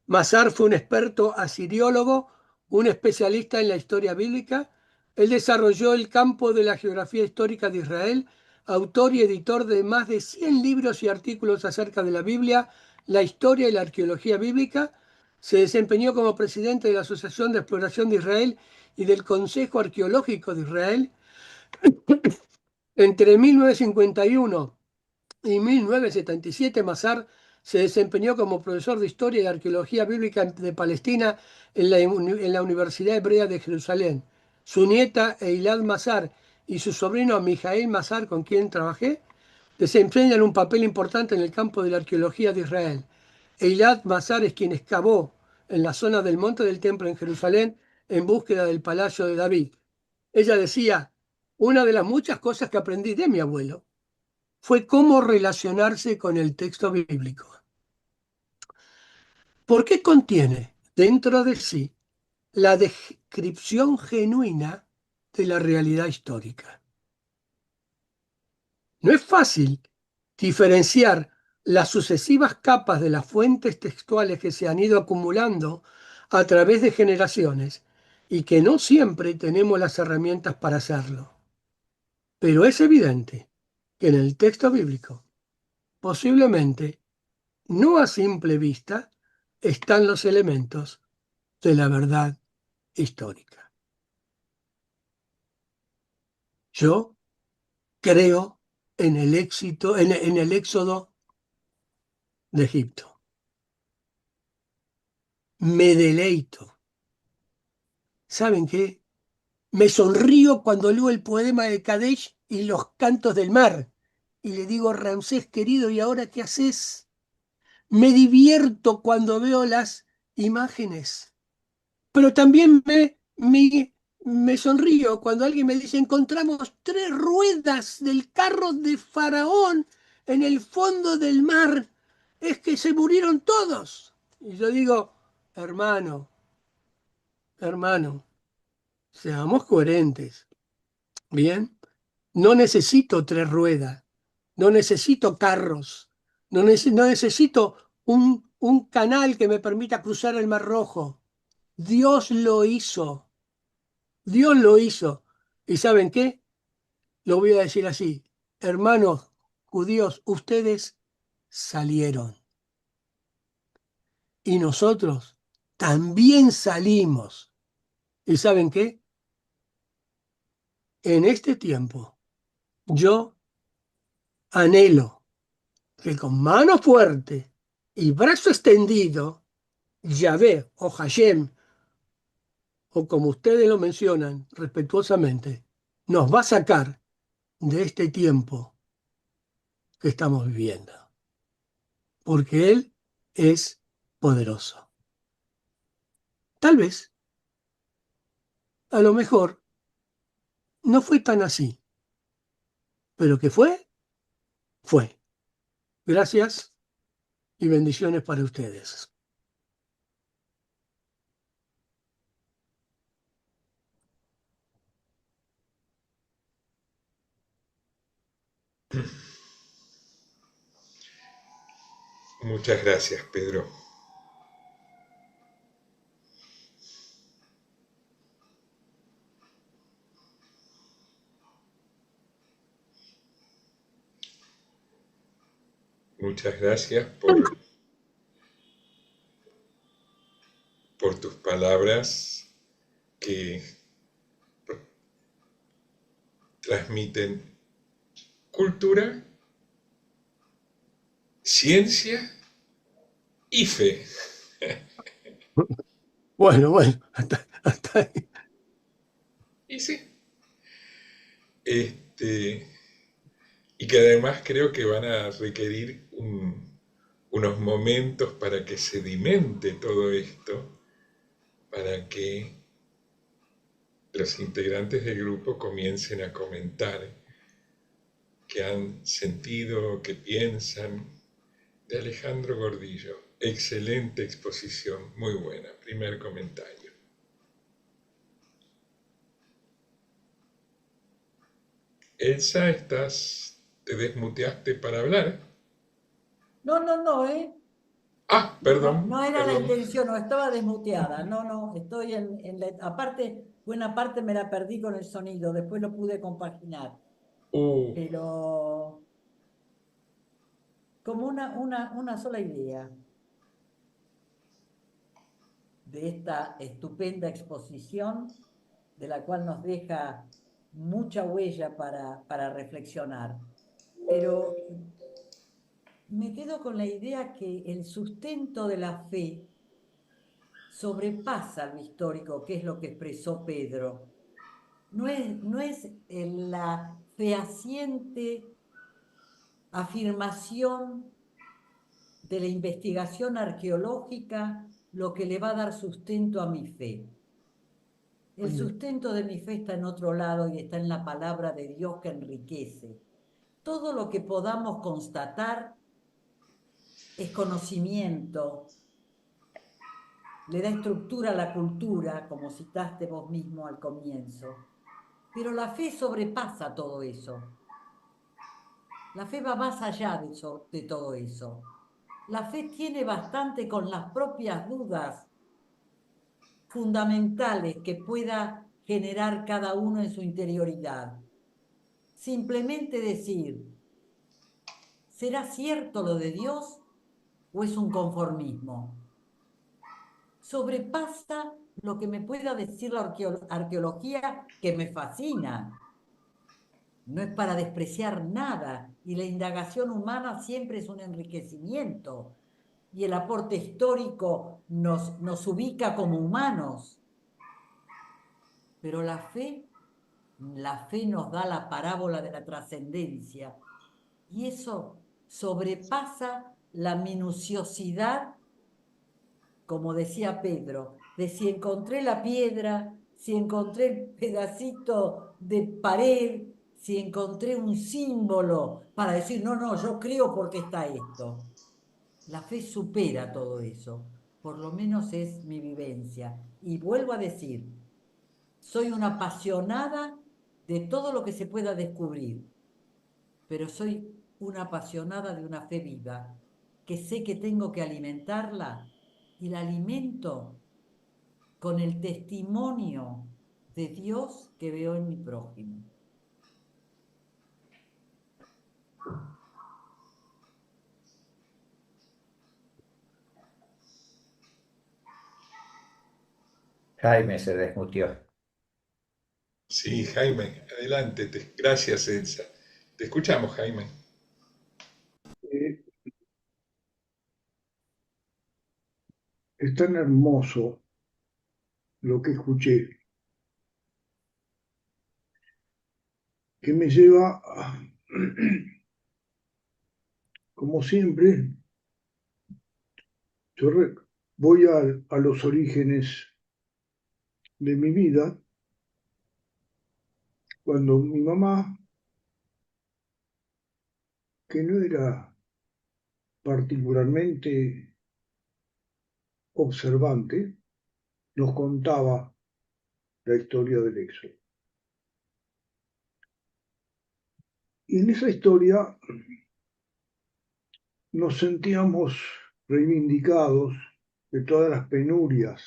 Mazar fue un experto asiriólogo, un especialista en la historia bíblica. Él desarrolló el campo de la geografía histórica de Israel, autor y editor de más de 100 libros y artículos acerca de la Biblia, la historia y la arqueología bíblica. Se desempeñó como presidente de la Asociación de Exploración de Israel y del Consejo Arqueológico de Israel. Entre 1951 y 1977, Mazar se desempeñó como profesor de Historia y Arqueología Bíblica de Palestina en la Universidad Hebrea de Jerusalén. Su nieta Eilat Mazar y su sobrino Mijael Mazar, con quien trabajé, desempeñan un papel importante en el campo de la arqueología de Israel. Eilat Mazar es quien excavó en la zona del Monte del Templo en Jerusalén en búsqueda del Palacio de David. Ella decía, una de las muchas cosas que aprendí de mi abuelo fue cómo relacionarse con el texto bíblico. Porque contiene dentro de sí la descripción genuina de la realidad histórica. No es fácil diferenciar las sucesivas capas de las fuentes textuales que se han ido acumulando a través de generaciones y que no siempre tenemos las herramientas para hacerlo. Pero es evidente que en el texto bíblico, posiblemente, no a simple vista, están los elementos de la verdad histórica. Yo creo en el éxodo de Egipto. Me deleito. ¿Saben qué? Me sonrío cuando leo el poema de Kadesh y los cantos del mar. Y le digo, Ramsés querido, ¿y ahora qué haces? Me divierto cuando veo las imágenes. Pero también me sonrío cuando alguien me dice, encontramos 3 ruedas del carro de Faraón en el fondo del mar. Es que se murieron todos. Y yo digo, hermano, seamos coherentes. Bien, no necesito 3 ruedas, no necesito carros, no necesito un canal que me permita cruzar el Mar Rojo. Dios lo hizo. Dios lo hizo. ¿Y saben qué? Lo voy a decir así. Hermanos judíos, ustedes salieron. Y nosotros también salimos. ¿Y saben qué? En este tiempo, yo anhelo que con mano fuerte y brazo extendido, Yahvé o Hashem, o como ustedes lo mencionan respetuosamente, nos va a sacar de este tiempo que estamos viviendo. Porque Él es poderoso. Tal vez, a lo mejor, no fue tan así, pero que fue, fue. Gracias y bendiciones para ustedes. Muchas gracias, Pedro. Muchas gracias por tus palabras que transmiten cultura, ciencia y fe. Bueno, hasta ahí. Y sí, este, y que además creo que van a requerir unos momentos para que sedimente todo esto, para que los integrantes del grupo comiencen a comentar qué han sentido, qué piensan. De Alejandro Gordillo. Excelente exposición, muy buena. Primer comentario. Elsa, te desmuteaste para hablar. No, no, no, ¿eh? Ah, No, perdón, no era la perdón. intención, no, estaba desmuteada. No, no, estoy aparte, buena parte me la perdí con el sonido, después lo pude compaginar. Uh, Pero como una sola idea de esta estupenda exposición, de la cual nos deja mucha huella para reflexionar. Pero me quedo con la idea que el sustento de la fe sobrepasa lo histórico, que es lo que expresó Pedro. No es la fehaciente afirmación de la investigación arqueológica lo que le va a dar sustento a mi fe. El sustento de mi fe está en otro lado y está en la palabra de Dios que enriquece. Todo lo que podamos constatar es conocimiento, le da estructura a la cultura, como citaste vos mismo al comienzo. Pero la fe sobrepasa todo eso. La fe va más allá de todo eso. La fe tiene bastante con las propias dudas fundamentales que pueda generar cada uno en su interioridad. Simplemente decir, ¿será cierto lo de Dios o es un conformismo? Sobrepasa lo que me pueda decir la arqueología, que me fascina. No es para despreciar nada, y la indagación humana siempre es un enriquecimiento, y el aporte histórico nos ubica como humanos. Pero la fe nos da la parábola de la trascendencia, y eso sobrepasa la minuciosidad, como decía Pedro, de si encontré la piedra, si encontré el pedacito de pared, si encontré un símbolo para decir, no, no, yo creo porque está esto. La fe supera todo eso, por lo menos es mi vivencia. Y vuelvo a decir, soy una apasionada de todo lo que se pueda descubrir, pero soy una apasionada de una fe viva, que sé que tengo que alimentarla y la alimento con el testimonio de Dios que veo en mi prójimo. Jaime se desmutió. sí, Jaime, adelante. Gracias, Elsa. Te escuchamos, Jaime. Eh, es tan hermoso lo que escuché que me lleva, como siempre, Voy a los orígenes de mi vida, cuando mi mamá, que no era particularmente observante, nos contaba la historia del Éxodo. Y en esa historia nos sentíamos reivindicados de todas las penurias.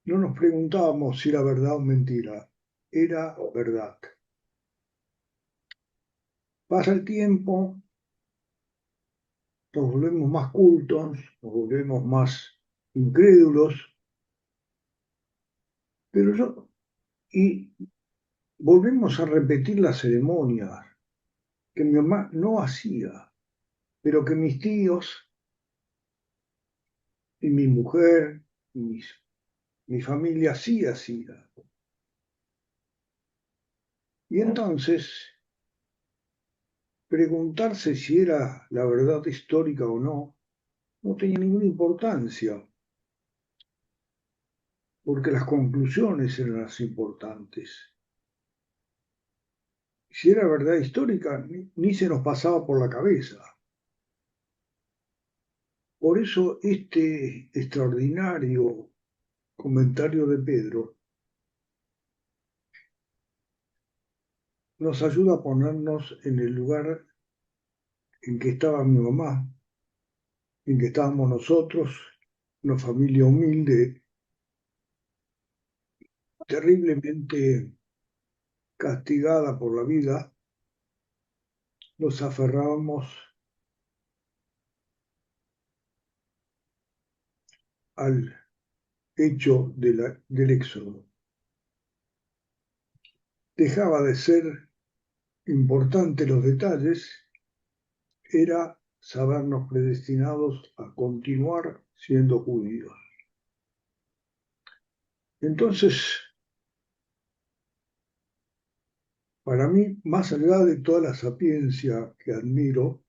No nos preguntábamos si era verdad o mentira, era verdad. Pasa el tiempo, nos volvemos más cultos, nos volvemos más incrédulos, y volvemos a repetir las ceremonias que mi mamá no hacía, pero que mis tíos y mi mujer, y mi familia sí hacía. Y entonces, preguntarse si era la verdad histórica o no, no tenía ninguna importancia, porque las conclusiones eran las importantes. Si era verdad histórica, ni se nos pasaba por la cabeza. Por eso este extraordinario comentario de Pedro nos ayuda a ponernos en el lugar en que estaba mi mamá, en que estábamos nosotros, una familia humilde, terriblemente castigada por la vida. Nos aferrábamos al hecho del Éxodo. Dejaba de ser importante los detalles, era sabernos predestinados a continuar siendo judíos. Entonces, para mí, más allá de toda la sapiencia que admiro,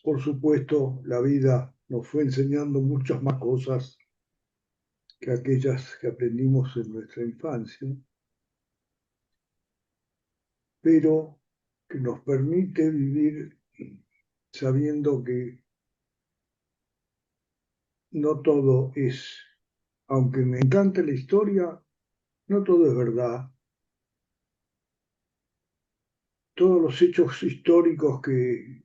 por supuesto, la vida nos fue enseñando muchas más cosas que aquellas que aprendimos en nuestra infancia, pero que nos permite vivir sabiendo que no todo es, aunque me encante la historia, no todo es verdad. Todos los hechos históricos que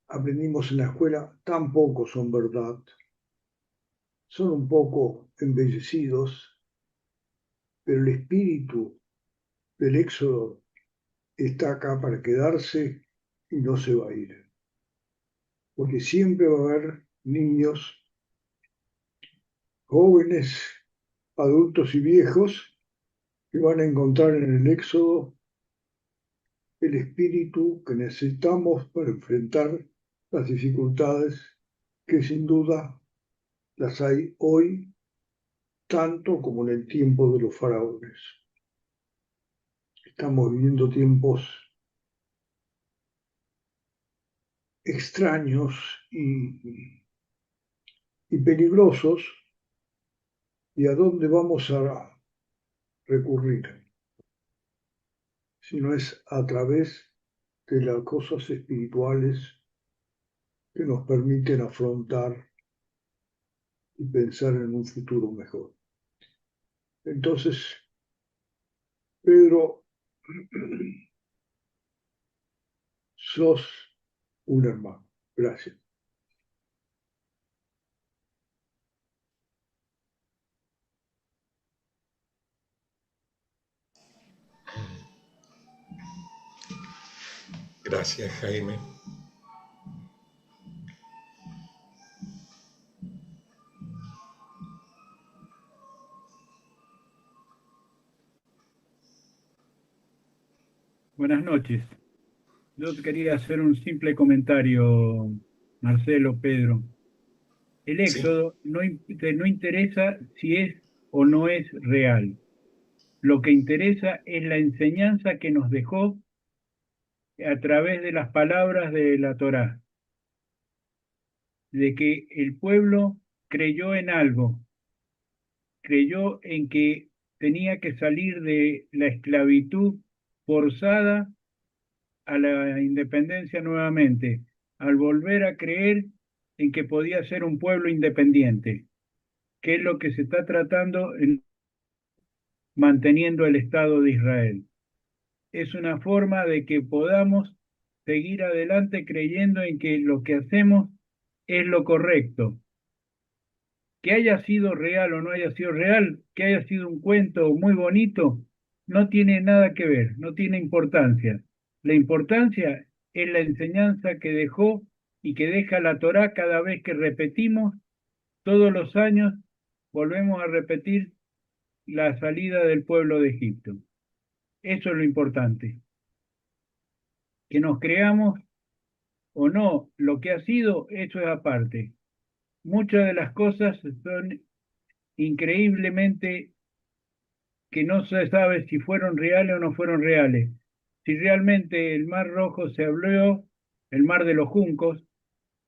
aprendimos en la escuela tampoco son verdad. Son un poco embellecidos, pero el espíritu del Éxodo está acá para quedarse y no se va a ir. Porque siempre va a haber niños, jóvenes, adultos y viejos que van a encontrar en el Éxodo el espíritu que necesitamos para enfrentar las dificultades que sin duda las hay hoy, tanto como en el tiempo de los faraones. Estamos viviendo tiempos extraños y peligrosos, y a dónde vamos a recurrir si no es a través de las cosas espirituales que nos permiten afrontar y pensar en un futuro mejor. Entonces, Pedro, sos un hermano. Gracias. Gracias, Jaime. Buenas noches. Yo quería hacer un simple comentario, Marcelo, Pedro. El Sí, Éxodo no interesa si es o no es real. Lo que interesa es la enseñanza que nos dejó a través de las palabras de la Torá, de que el pueblo creyó en algo, creyó en que tenía que salir de la esclavitud forzada a la independencia nuevamente, al volver a creer en que podía ser un pueblo independiente, que es lo que se está tratando en manteniendo el Estado de Israel. Es una forma de que podamos seguir adelante creyendo en que lo que hacemos es lo correcto. Que haya sido real o no haya sido real, que haya sido un cuento muy bonito, no tiene nada que ver, no tiene importancia. La importancia es la enseñanza que dejó y que deja la Torá cada vez que repetimos, todos los años, volvemos a repetir la salida del pueblo de Egipto. Eso es lo importante. Que nos creamos o no lo que ha sido, eso es aparte. Muchas de las cosas son increíblemente que no se sabe si fueron reales o no fueron reales. Si realmente el Mar Rojo se abrió, el Mar de los Juncos,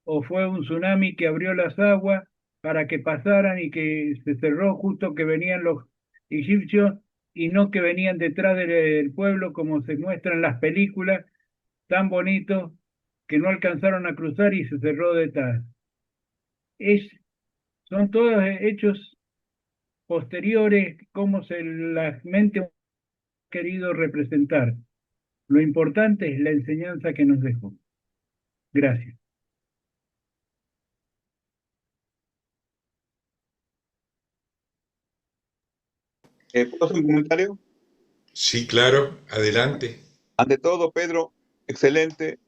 o fue un tsunami que abrió las aguas para que pasaran y que se cerró justo que venían los egipcios y no que venían detrás del pueblo como se muestra en las películas, tan bonitos que no alcanzaron a cruzar y se cerró detrás. Es, son todos hechos posteriores, como la mente ha querido representar. Lo importante es la enseñanza que nos dejó. Gracias. ¿Puedo hacer un comentario? Sí, claro, adelante. Ante todo, Pedro, excelente,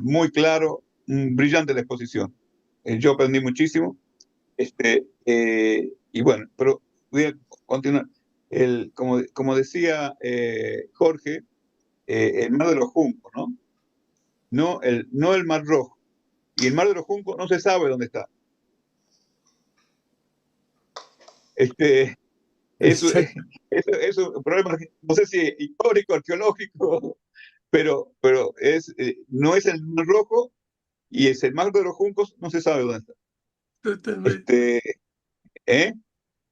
muy claro, brillante la exposición. Yo aprendí muchísimo. Y bueno, pero voy a continuar. Como decía Jorge, el Mar de los Juncos, ¿no? No el Mar Rojo. Y el Mar de los Juncos no se sabe dónde está. Eso es un problema, no sé si histórico, arqueológico, pero no es el Mar Rojo y es el Mar de los Juncos, no se sabe dónde está. Totalmente. ¿Eh?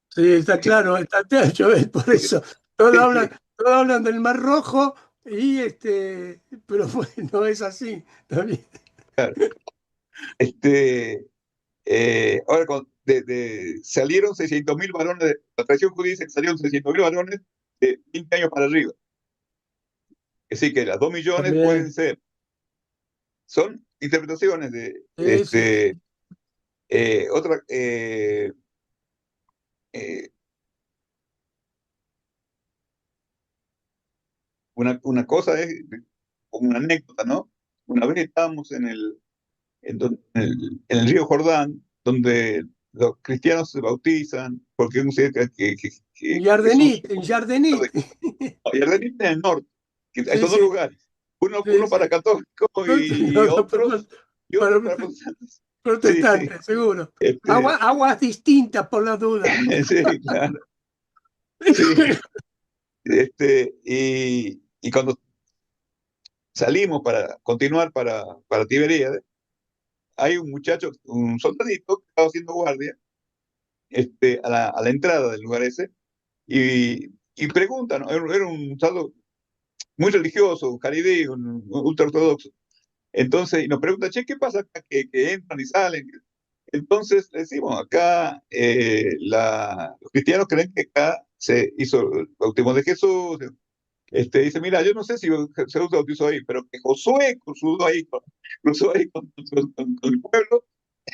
Sí, está claro, está claro, por eso. Todos hablan del Mar Rojo y pero bueno, es así también. Claro. Ahora, salieron 600.000 varones, la tradición judía dice que salieron 600.000 varones de 20 años para arriba. Es decir, que las 2 millones pueden También. ser. Son interpretaciones de Sí, sí. otra. Una cosa es como una anécdota, ¿no? Una vez estábamos en el río Jordán, donde los cristianos se bautizan, porque uno dice En Jesús, Yardenit, en Yardenit. Yardenit en el norte, que hay Sí, dos sí, lugares, sí, uno sí. para católicos y otro Para para protestantes. Sí, sí. protestantes, seguro. Este, Aguas distintas por las dudas. sí, claro. Sí. Y cuando salimos para continuar para Tiberíades, hay un muchacho, un soldadito que estaba haciendo guardia a la entrada del lugar ese y pregunta, ¿no? Era un soldado muy religioso, un jaridí, un ultra ortodoxo. Entonces, y nos pregunta, che, ¿qué pasa acá? Que entran y salen. Entonces, le decimos, acá los cristianos creen que acá se hizo el bautismo de Jesús. Dice, mira, yo no sé si se bautizó ahí, pero que Josué cruzó ahí con el pueblo,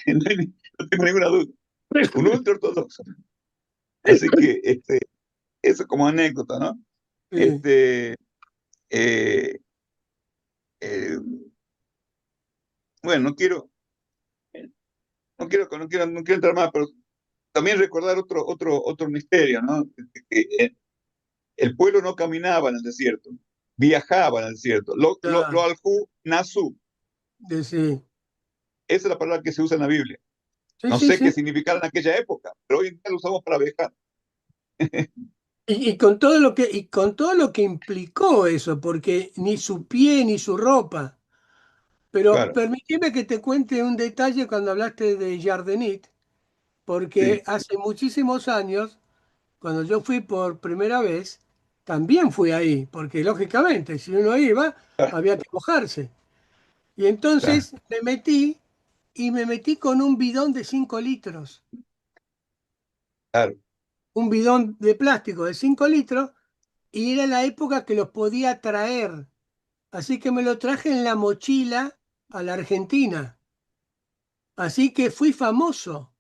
no tengo ninguna duda. Un ultra ortodoxo. Así que eso como anécdota, ¿no? Sí. Eh, eh, bueno, no quiero entrar más, pero también recordar otro misterio, ¿no? Que el pueblo no caminaba en el desierto, viajaba en el desierto. Lo Ya, aljú nasu, sí. esa es la palabra que se usa en la Biblia. Sí, No sí, sé qué sí. significaba en aquella época, pero hoy en día lo usamos para viajar. Y con todo lo que, y con todo lo que implicó eso, porque ni su pie ni su ropa. Pero Claro, permíteme que te cuente un detalle cuando hablaste de Jardenit, porque sí. hace muchísimos años, cuando yo fui por primera vez, también fui ahí, porque lógicamente, si uno iba, Ah, había que mojarse. Y claro, entonces me metí con un bidón de 5 litros, claro, un bidón de plástico de 5 litros, y era la época que los podía traer. Así que me lo traje en la mochila a la Argentina. Así que fui famoso,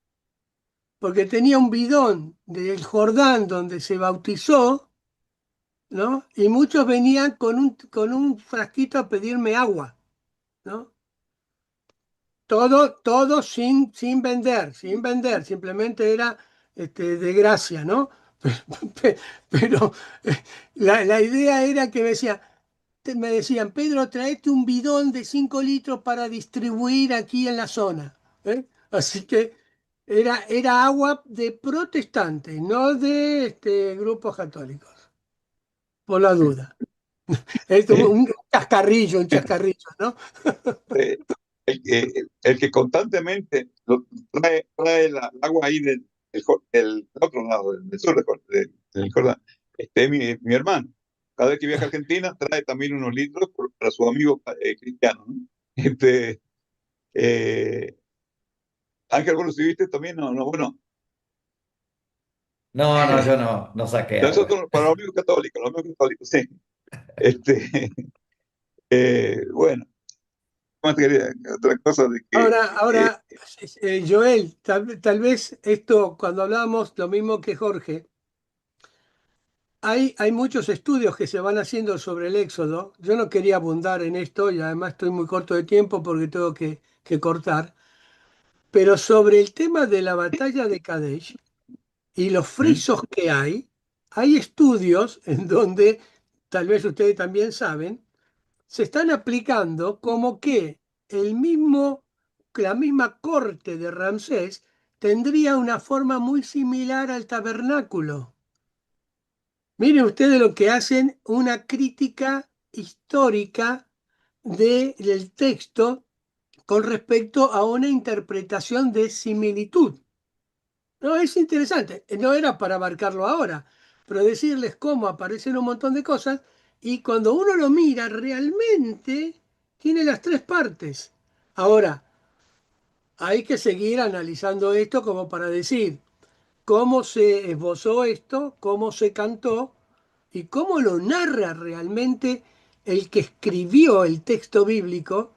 porque tenía un bidón del Jordán donde se bautizó, ¿no? Y muchos venían con un frasquito a pedirme agua, ¿no? Todo sin vender, sin vender, simplemente era de gracia, ¿no? Pero la idea era que me decían, Pedro, traete un bidón de 5 litros para distribuir aquí en la zona. ¿Eh? Así que era agua de protestantes, no de grupos católicos, por la sí. duda. Es un chascarrillo, ¿no? Eh, el que constantemente trae el agua ahí del otro lado, del sur del Jordán, es mi hermano. Cada vez que viaja a Argentina trae también unos litros para su amigo cristiano, ¿no? Este, eh, Ángel, ¿vos lo viste también? No, no, bueno, No, no, yo no saqué agua. nosotros para los amigos católicos, sí. Este, bueno, más quería, otra cosa de que eh, Ahora, Joel, tal vez esto, cuando hablábamos lo mismo que Jorge, hay muchos estudios que se van haciendo sobre el éxodo. Yo no quería abundar en esto y además estoy muy corto de tiempo porque tengo que cortar, pero sobre el tema de la batalla de Kadesh y los ¿Mm? frisos que hay estudios en donde, tal vez ustedes también saben, se están aplicando como que la misma corte de Ramsés tendría una forma muy similar al tabernáculo. Miren ustedes lo que hacen, una crítica histórica del texto con respecto a una interpretación de similitud. No, es interesante. No era para abarcarlo ahora, pero decirles cómo aparecen un montón de cosas y cuando uno lo mira, realmente tiene las tres partes. Ahora, hay que seguir analizando esto como para decir cómo se esbozó esto, cómo se cantó y cómo lo narra realmente el que escribió el texto bíblico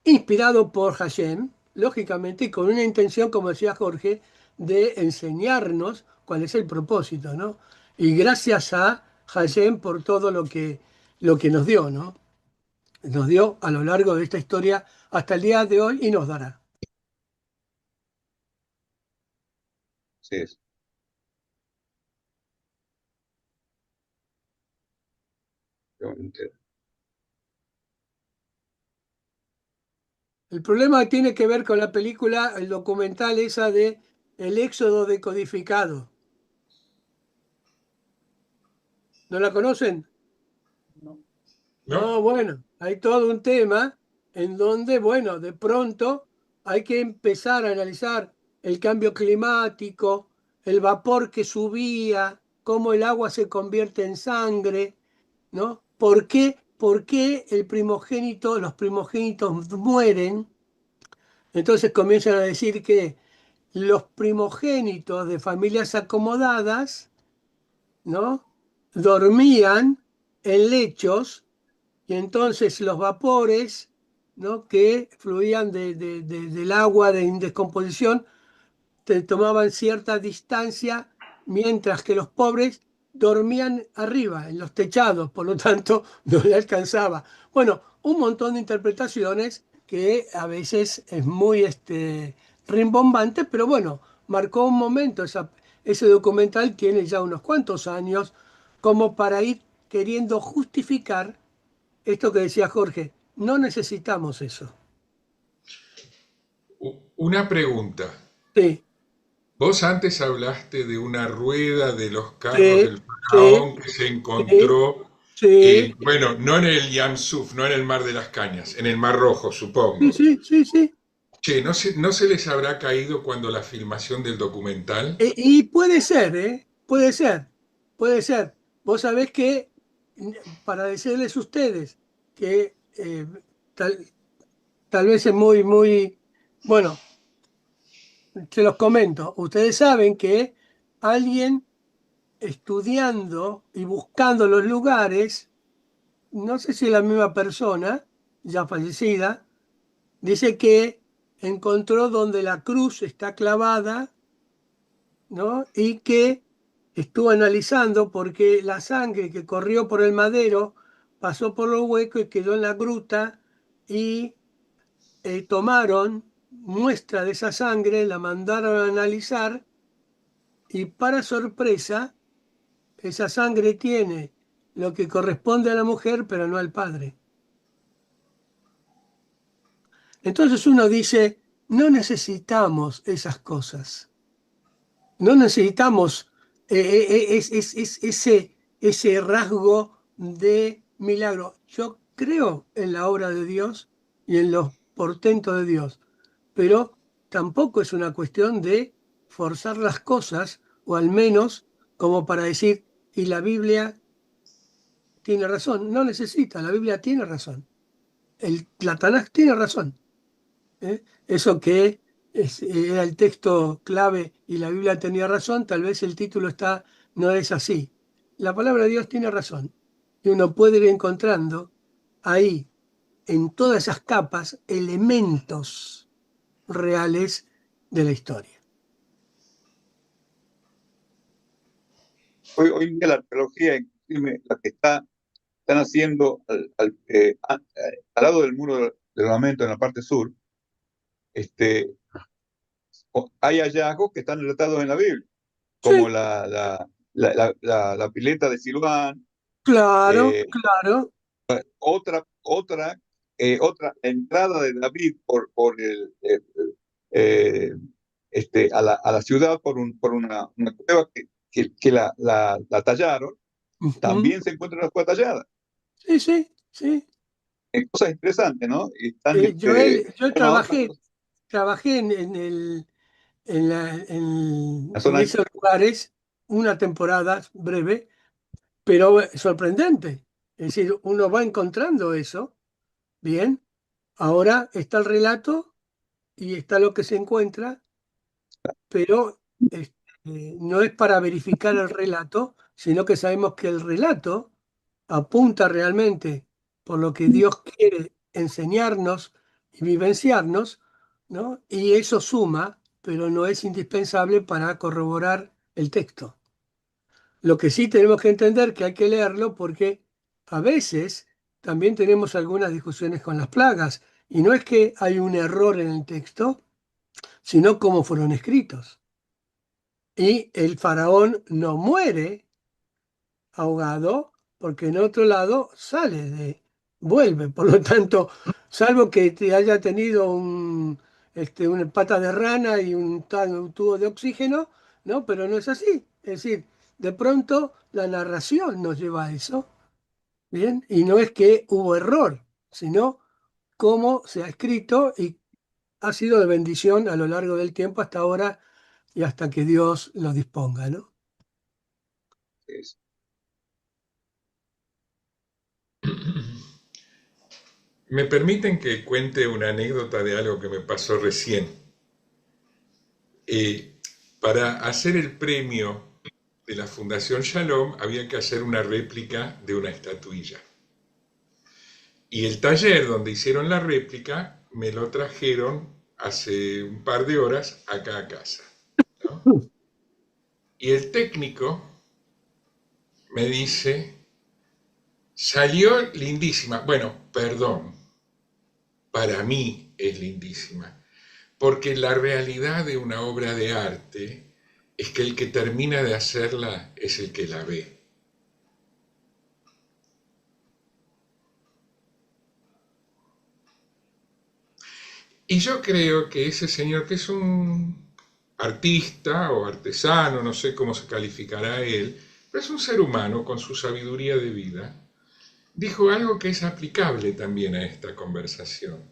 inspirado por Hashem, lógicamente, y con una intención, como decía Jorge, de enseñarnos cuál es el propósito, ¿no? Y gracias a Hashem por todo lo que nos dio, ¿no? Nos dio a lo largo de esta historia hasta el día de hoy y nos dará. sí, es, El problema tiene que ver con la película, el documental esa de El Éxodo decodificado. ¿No la conocen? No. ¿no? No, bueno, hay todo un tema en donde, bueno, de pronto hay que empezar a analizar el cambio climático, el vapor que subía, cómo el agua se convierte en sangre, ¿no? Por qué los primogénitos mueren? Entonces comienzan a decir que los primogénitos de familias acomodadas, ¿no? Dormían en lechos y entonces los vapores, ¿no? que fluían del agua de descomposición tomaban cierta distancia, mientras que los pobres dormían arriba, en los techados, por lo tanto no le alcanzaba. Bueno, un montón de interpretaciones que a veces es muy rimbombante, pero bueno, marcó un momento, ese documental tiene ya unos cuantos años, como para ir queriendo justificar esto que decía Jorge, no necesitamos eso. Una pregunta. Sí, Vos antes hablaste de una rueda de los carros Sí, del sí, faraón que se sí, encontró, sí, bueno, no en el Yamsuf, no en el Mar de las Cañas, en el Mar Rojo, sí, supongo. sí, sí, sí. Che, ¿no se les habrá caído cuando la filmación del documental? Y puede ser, ¿eh? Puede ser, puede ser. Vos sabés que, para decirles ustedes que tal, tal vez es muy, muy, bueno, se los comento. Ustedes saben que alguien estudiando y buscando los lugares, no sé si es la misma persona, ya fallecida, dice que encontró donde la cruz está clavada, ¿no? Y que estuvo analizando porque la sangre que corrió por el madero pasó por los huecos y quedó en la gruta y tomaron muestra de esa sangre, la mandaron a analizar y para sorpresa, esa sangre tiene lo que corresponde a la mujer, pero no al padre. Entonces uno dice, no necesitamos esas cosas. No necesitamos ese rasgo de milagro. Yo creo en la obra de Dios y en los portentos de Dios, pero tampoco es una cuestión de forzar las cosas, o al menos como para decir, y la Biblia tiene razón. No necesita, la Biblia tiene razón. La Tanaj tiene razón. Eso que era el texto clave y la Biblia tenía razón, tal vez el título no es así. La palabra de Dios tiene razón. Y uno puede ir encontrando ahí, en todas esas capas, elementos reales de la historia. Hoy en día la arqueología, inclusive la que están haciendo al lado del muro del lamento en la parte sur, este, hay hallazgos que están relatados en la Biblia, como Sí, la pileta de Siloán, claro, eh, claro. otra entrada de David por eh, a la ciudad por una cueva que la tallaron, Ujú. también se encuentra una cueva tallada. Sí, sí, sí. Cosas interesantes, ¿no? Y están, Yo bueno, otra cosa, trabajé la en zona, esos lugares una temporada breve, pero sorprendente. Es decir, uno va encontrando eso, bien, ahora está el relato y está lo que se encuentra, pero no es para verificar el relato, sino que sabemos que el relato apunta realmente por lo que Dios quiere enseñarnos y vivenciarnos, ¿no? Y eso suma, pero no es indispensable para corroborar el texto. Lo que sí tenemos que entender que hay que leerlo porque a veces también tenemos algunas discusiones con las plagas y no es que hay un error en el texto, sino cómo fueron escritos. Y el faraón no muere ahogado porque en otro lado vuelve. Por lo tanto, salvo que te haya tenido una pata de rana y un tubo de oxígeno, ¿no? Pero no es así. Es decir, de pronto la narración nos lleva a eso, ¿bien? Y no es que hubo error, sino cómo se ha escrito y ha sido de bendición a lo largo del tiempo hasta ahora y hasta que Dios lo disponga, ¿no? es- ¿Me permiten que cuente una anécdota de algo que me pasó recién? Eh, para hacer el premio de la Fundación Shalom había que hacer una réplica de una estatuilla. Y el taller donde hicieron la réplica me lo trajeron hace un par de horas acá a casa, ¿no? Y el técnico me dice, salió lindísima. Bueno, perdón, para mí es lindísima, porque la realidad de una obra de arte es que el que termina de hacerla es el que la ve. Y yo creo que ese señor, que es un artista o artesano, no sé cómo se calificará él, pero es un ser humano con su sabiduría de vida, dijo algo que es aplicable también a esta conversación.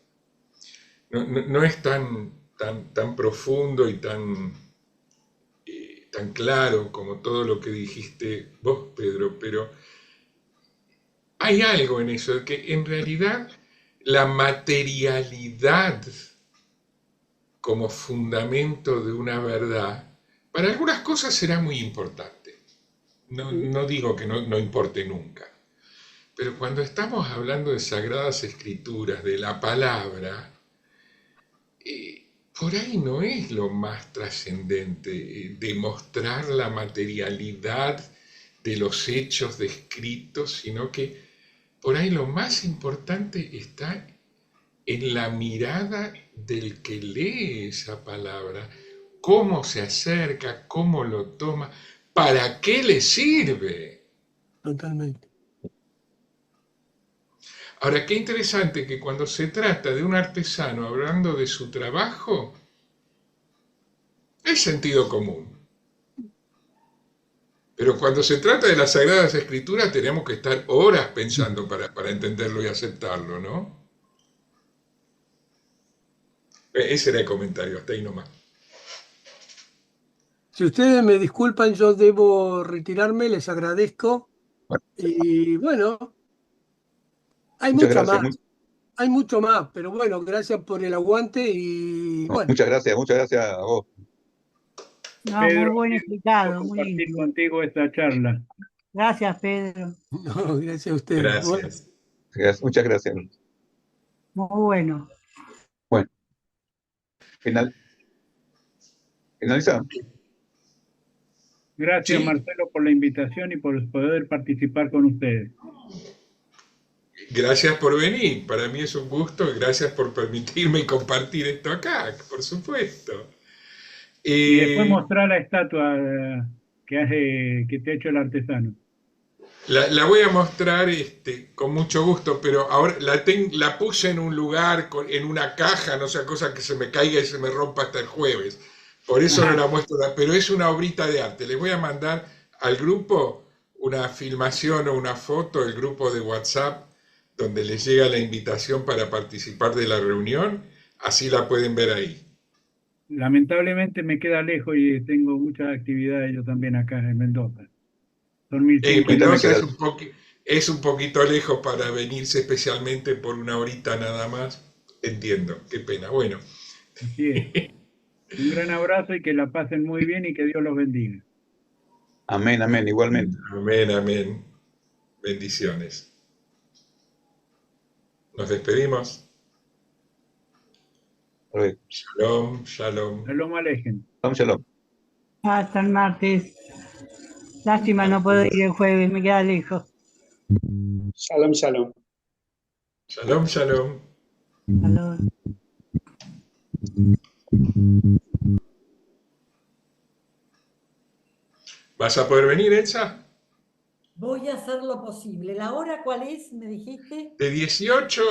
No es tan profundo y tan claro como todo lo que dijiste vos, Pedro, pero hay algo en eso, de que en realidad la materialidad como fundamento de una verdad, para algunas cosas será muy importante. No digo que no importe nunca. Pero cuando estamos hablando de sagradas escrituras, de la palabra, por ahí no es lo más trascendente, demostrar la materialidad de los hechos descritos, sino que por ahí lo más importante está en la mirada del que lee esa palabra, cómo se acerca, cómo lo toma, para qué le sirve. Totalmente. Ahora, qué interesante que cuando se trata de un artesano hablando de su trabajo, es sentido común. Pero cuando se trata de las Sagradas Escrituras tenemos que estar horas pensando para entenderlo y aceptarlo, ¿no? Ese era el comentario, hasta ahí nomás. Si ustedes me disculpan, yo debo retirarme, les agradezco. Bueno, Y bueno, hay muchas mucho gracias. más, hay mucho más, pero bueno, gracias por el aguante y No, bueno. muchas gracias a vos. No, Pedro, muy buen qué explicado, gusto muy compartir lindo. contigo esta charla. Gracias, Pedro. No, gracias a ustedes. Bueno, Gracias. Muchas gracias. Muy bueno. Bueno, finalizamos. Gracias, Sí. Marcelo, por la invitación y por poder participar con ustedes. Gracias por venir, para mí es un gusto, gracias por permitirme compartir esto acá, por supuesto. Y después mostrar la estatua que te ha hecho el artesano. La voy a mostrar con mucho gusto, pero ahora la puse en un lugar, en una caja, no sea cosa que se me caiga y se me rompa hasta el jueves. Por eso no la muestro, pero es una obrita de arte. Les voy a mandar al grupo una filmación o una foto, el grupo de WhatsApp, donde les llega la invitación para participar de la reunión, así la pueden ver ahí. Lamentablemente me queda lejos y tengo muchas actividades yo también acá en Mendoza. Son 1100 Mendoza kilómetros. es un poquito lejos para venirse especialmente por una horita nada más. Entiendo, qué pena. Bueno. Así es. Un gran abrazo y que la pasen muy bien y que Dios los bendiga. Amén, amén, igualmente. Amén, amén. Bendiciones. Nos despedimos. Shalom, shalom. Shalom Alejem. Shalom. Hasta el martes. Lástima, no puedo ir el jueves, me queda lejos. Shalom, shalom. Shalom, shalom. Shalom. ¿Vas a poder venir, Elsa? Voy a hacer lo posible. ¿La hora cuál es? ¿Me dijiste? De 18